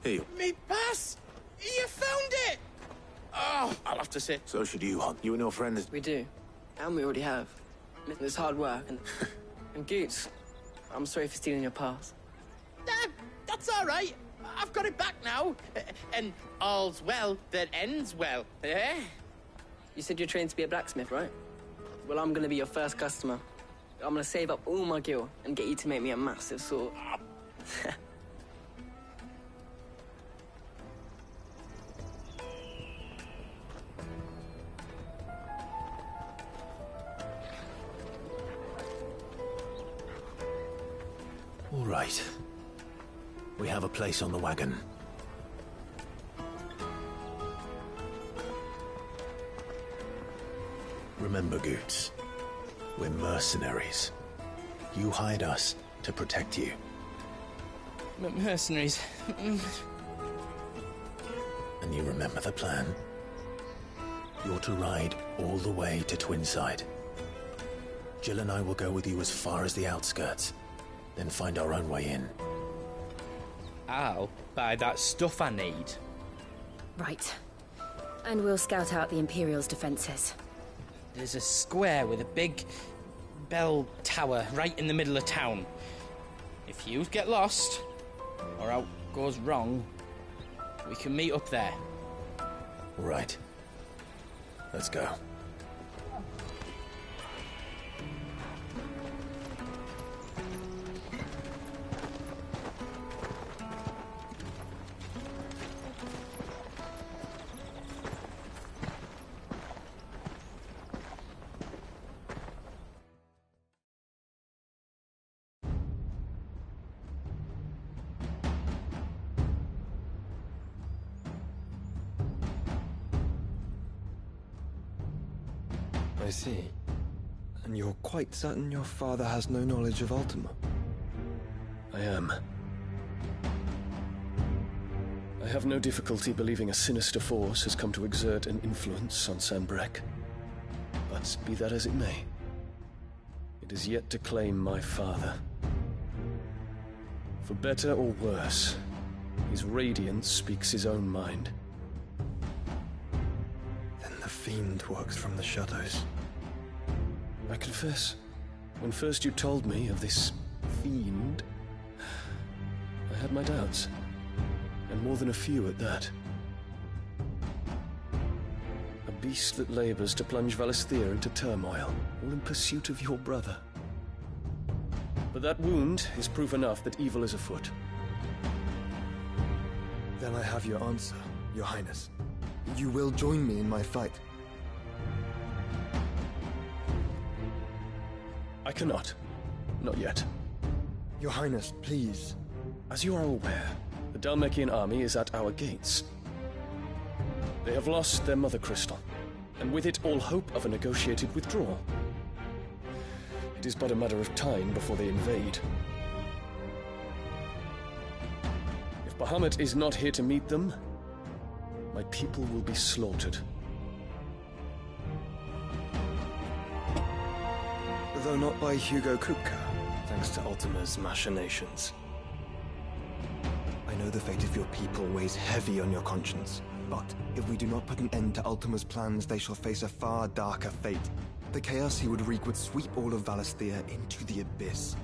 D: Hey.
G: Me pass! You found it! Oh, I'll have to say.
D: So should you, hon. You and your friends.
S: We do. And we already have. It's hard work and... and Goots, I'm sorry for stealing your pass.
G: That's all right. I've got it back now. And all's well that ends well. Eh?
S: You said you're trained to be a blacksmith, right? Well, I'm gonna be your first customer. I'm gonna save up all my gil and get you to make me a massive sword.
J: All right. We have a place on the wagon. Remember, Goots, we're mercenaries. You hired us to protect you.
G: Mercenaries.
J: And you remember the plan? You're to ride all the way to Twinside. Jill and I will go with you as far as the outskirts, then find our own way in.
P: I'll buy that stuff I need.
C: Right. And we'll scout out the Imperial's defenses.
P: There's a square with a big bell tower right in the middle of town. If you get lost, or out goes wrong, we can meet up there.
J: Right. Let's go.
T: I see. And you're quite certain your father has no knowledge of Ultima?
U: I am. I have no difficulty believing a sinister force has come to exert an influence on Sanbreque. But be that as it may, it is yet to claim my father. For better or worse, his radiance speaks his own mind.
T: Then the fiend works from the shadows.
U: I confess, when first you told me of this fiend, I had my doubts. And more than a few at that. A beast that labors to plunge Valisthea into turmoil, all in pursuit of your brother. But that wound is proof enough that evil is afoot.
T: Then I have your answer, Your Highness. You will join me in my fight.
U: I cannot. Not yet.
T: Your Highness, please.
U: As you are aware, the Dhalmekian army is at our gates. They have lost their mother crystal, and with it all hope of a negotiated withdrawal. It is but a matter of time before they invade. If Bahamut is not here to meet them, my people will be slaughtered.
T: Though not by Hugo Kupka, thanks to Ultima's machinations. I know the fate of your people weighs heavy on your conscience, but if we do not put an end to Ultima's plans, they shall face a far darker fate. The chaos he would wreak would sweep all of Valisthea into the abyss.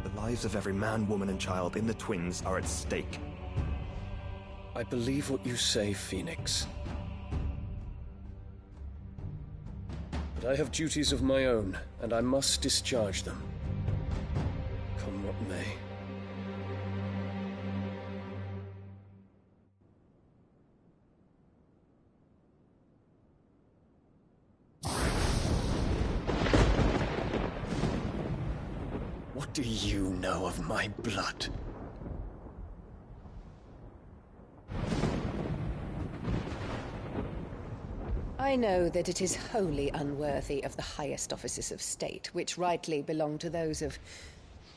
T: The lives of every man, woman, and child in the Twins are at stake.
U: I believe what you say, Phoenix. But I have duties of my own, and I must discharge them. Come what may. What do you know of my blood?
W: I know that it is wholly unworthy of the highest offices of state, which rightly belong to those of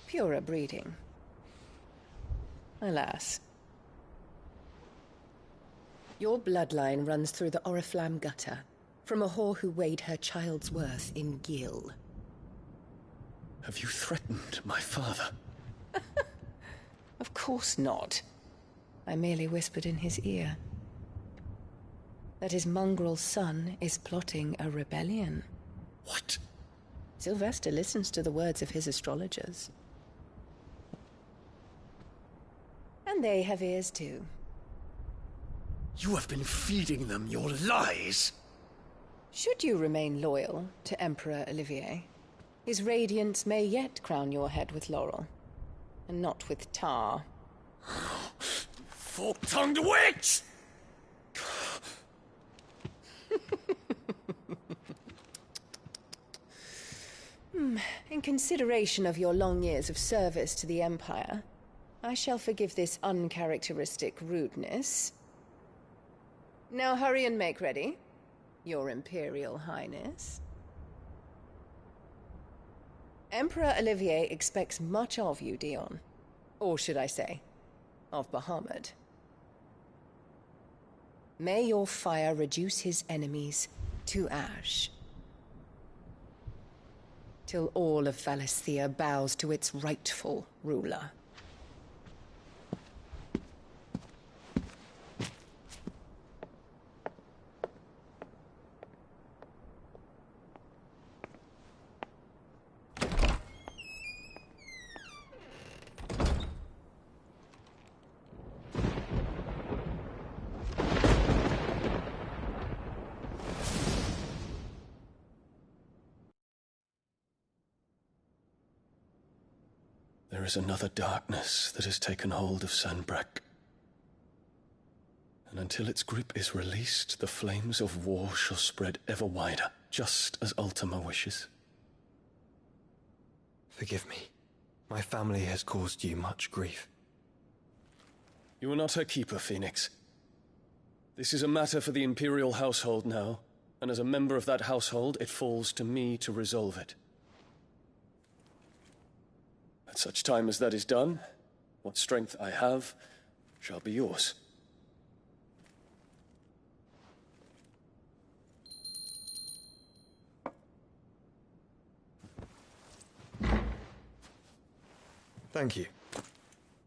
W: purer breeding. Alas. Your bloodline runs through the Oriflamme gutter, from a whore who weighed her child's worth in gil.
U: Have you threatened my father?
W: Of course not. I merely whispered in his ear that his mongrel son is plotting a rebellion.
U: What?
W: Sylvester listens to the words of his astrologers. And they have ears too.
U: You have been feeding them your lies!
W: Should you remain loyal to Emperor Olivier, his radiance may yet crown your head with laurel, and not with tar.
U: Fork-tongued witch!
W: In consideration of your long years of service to the Empire, I shall forgive this uncharacteristic rudeness. Now hurry and make ready, Your Imperial Highness. Emperor Olivier expects much of you, Dion. Or should I say, of Bahamut. May your fire reduce his enemies to ash, till all of Valisthea bows to its rightful ruler.
U: There is another darkness that has taken hold of Sanbreque. And until its grip is released, the flames of war shall spread ever wider, just as Ultima wishes.
T: Forgive me. My family has caused you much grief.
U: You are not her keeper, Phoenix. This is a matter for the Imperial household now, and as a member of that household, it falls to me to resolve it. At such time as that is done, what strength I have shall be yours.
T: Thank you,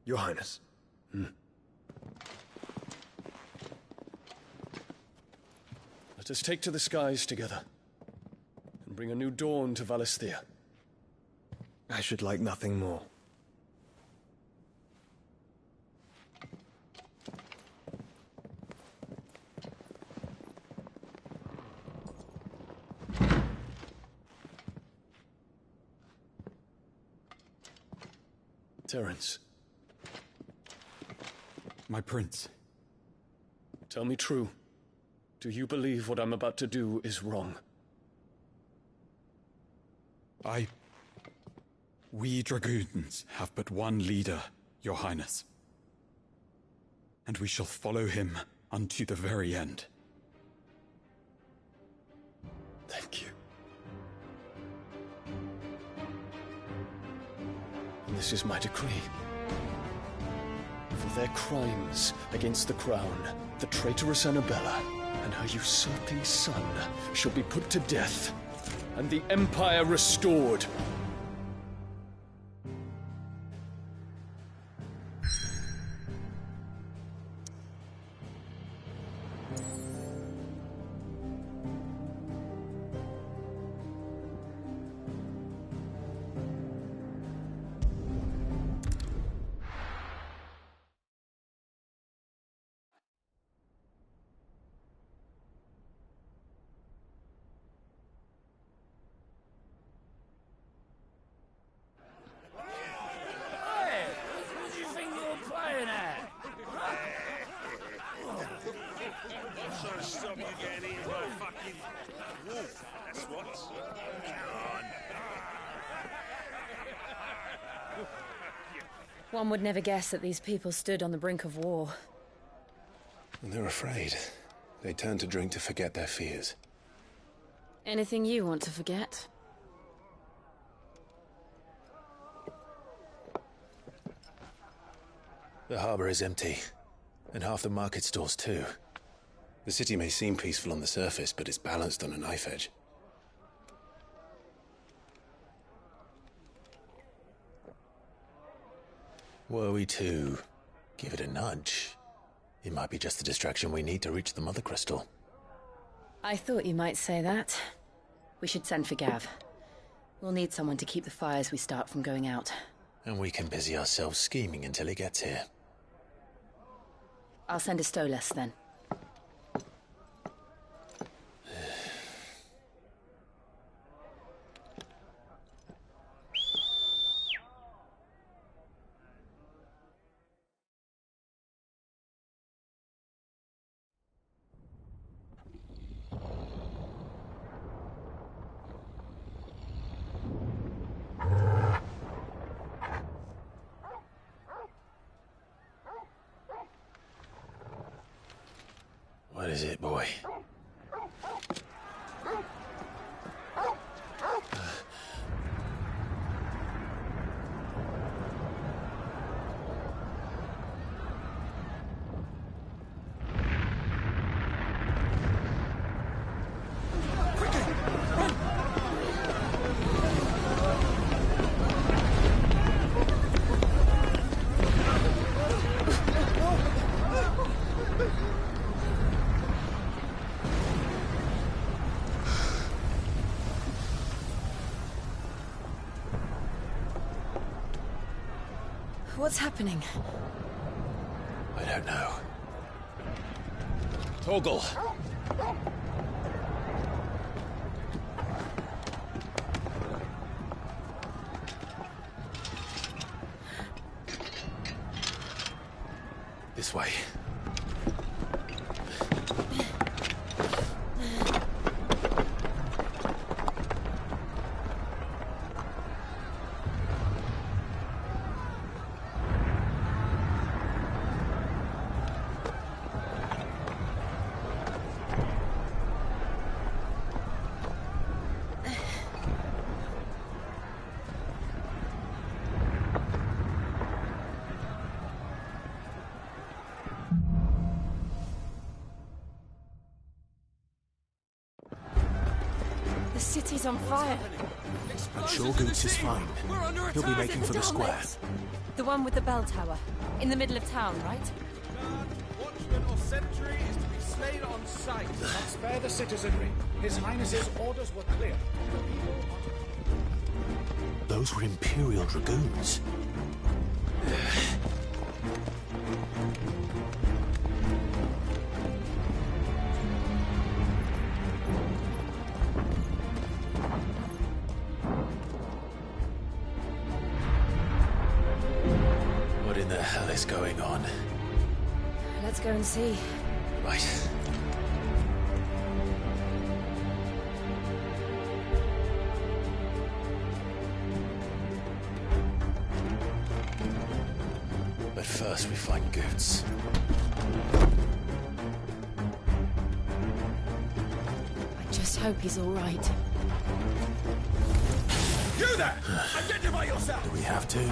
T: Your Highness.
U: Let us take to the skies together, and bring a new dawn to Valisthea.
T: I should like nothing more.
U: Terence.
E: My prince.
U: Tell me true. Do you believe what I'm about to do is wrong?
E: We dragoons have but one leader, Your Highness. And we shall follow him unto the very end.
U: Thank you. And this is my decree. For their crimes against the crown, the traitorous Annabella and her usurping son shall be put to death, and the Empire restored.
L: One would never guess that these people stood on the brink of war.
D: And they're afraid. They turn to drink to forget their fears.
L: Anything you want to forget?
J: The harbor is empty, and half the market stalls too. The city may seem peaceful on the surface, but it's balanced on a knife edge. Were we to give it a nudge, it might be just the distraction we need to reach the Mother Crystal.
L: I thought you might say that. We should send for Gav. We'll need someone to keep the fires we start from going out.
J: And we can busy ourselves scheming until he gets here.
L: I'll send a Stolas then.
J: What is it, boy?
L: What's happening?
J: I don't know. Torgal! This way.
L: The city's on fire.
J: I'm sure Goots is fine. He'll be making for the square.
L: The one with the bell tower. In the middle of town, right?
A: Watchman or sentry is to be slain on sight. Spare the citizenry. His Highness's orders were clear.
J: Those were Imperial Dragoons. What in the hell is going on?
L: Let's go and see.
J: Right. But first we find Goots.
L: I just hope he's all right.
A: You there! Identify yourself!
J: Do we have to?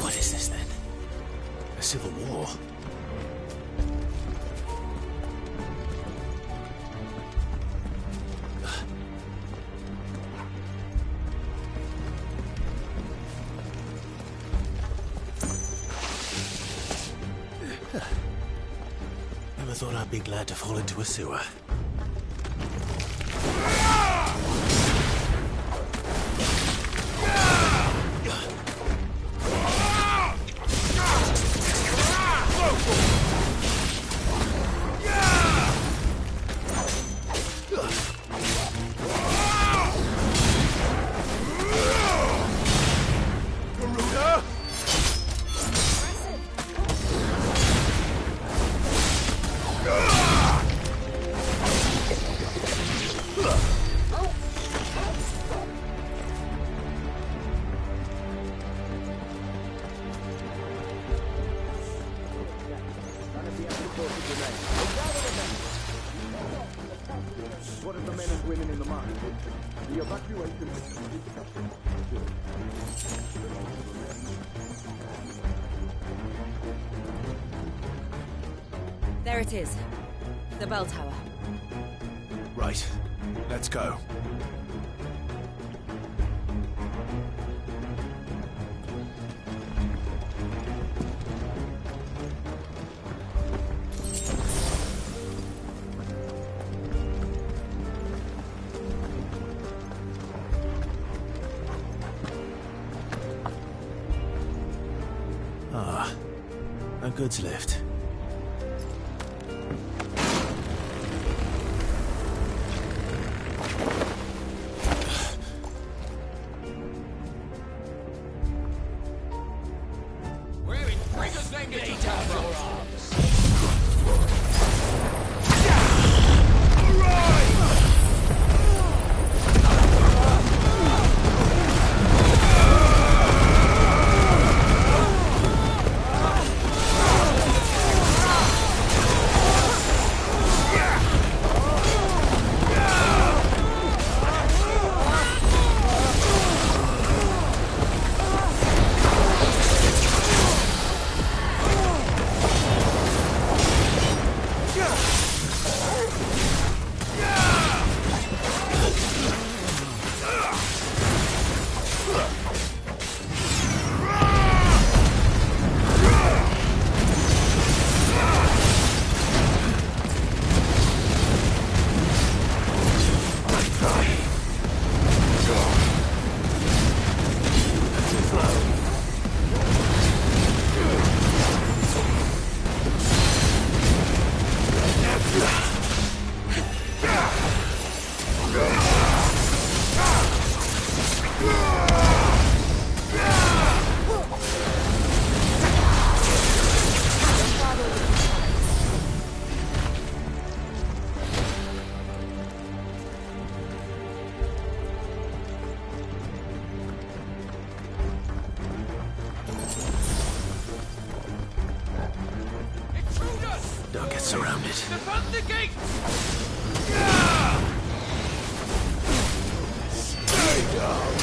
J: What is this then? A civil war? Never thought I'd be glad to fall into a sewer.
L: There it is. The bell tower.
J: Right. Let's go. Ah, a goods lift. Don't get surrounded.
A: Defend the gate!
J: Stay down.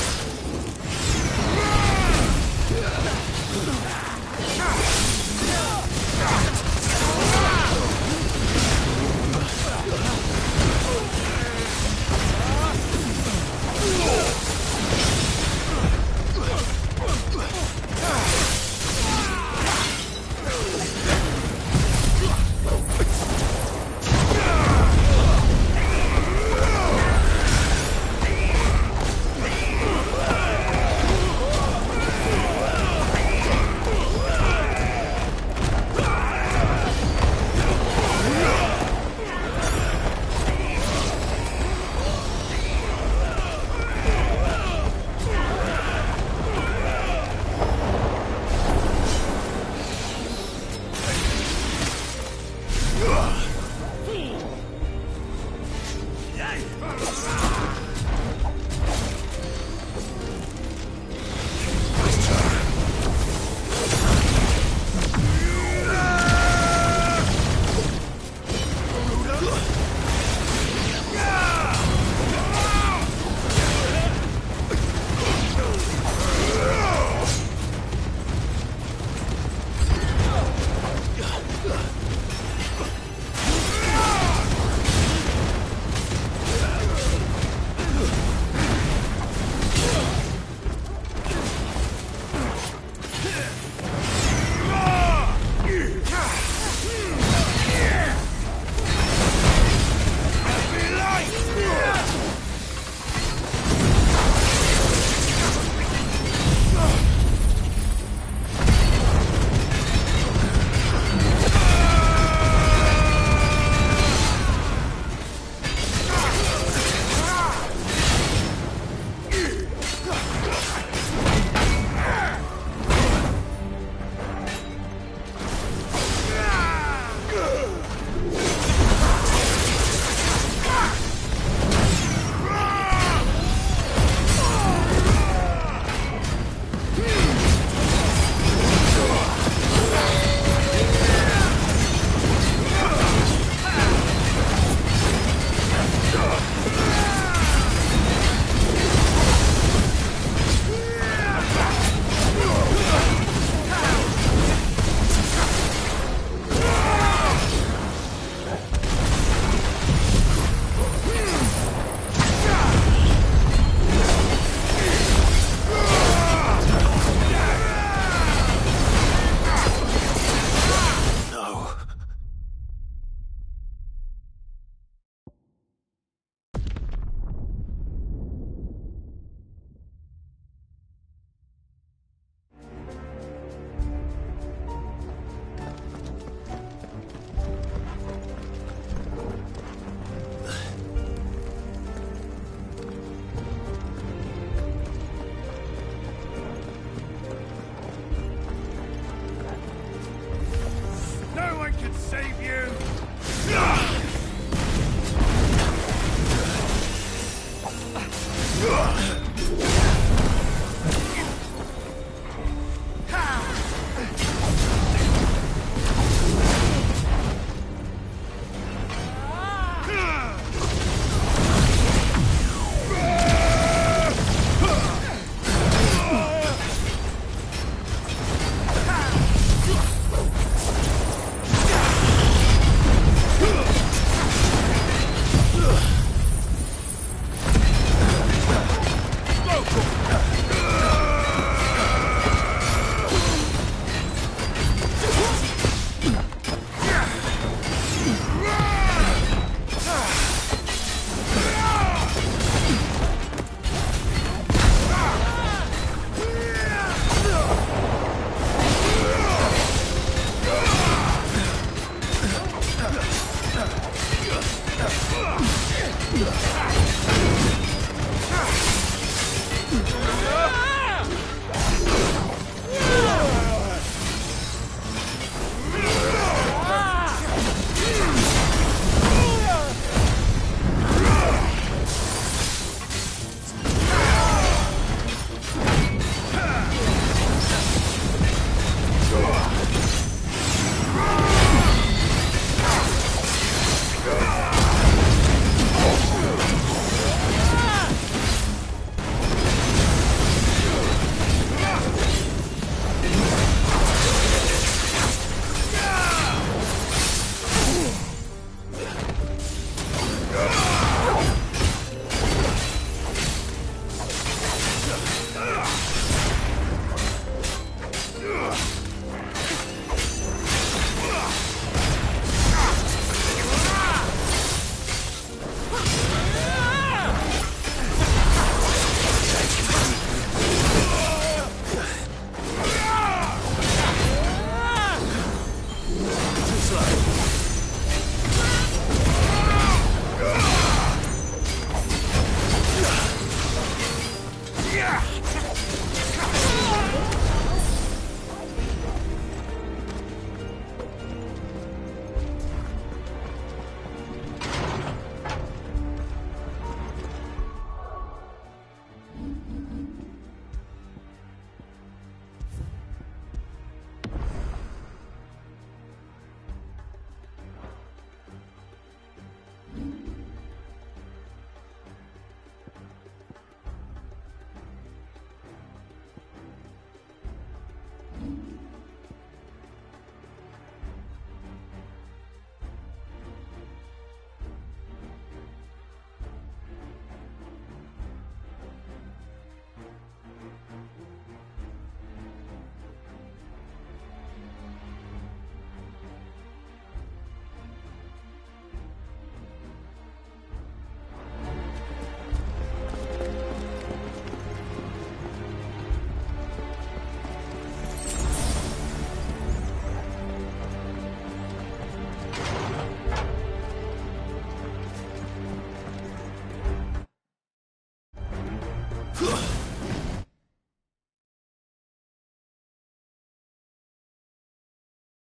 J: Huh.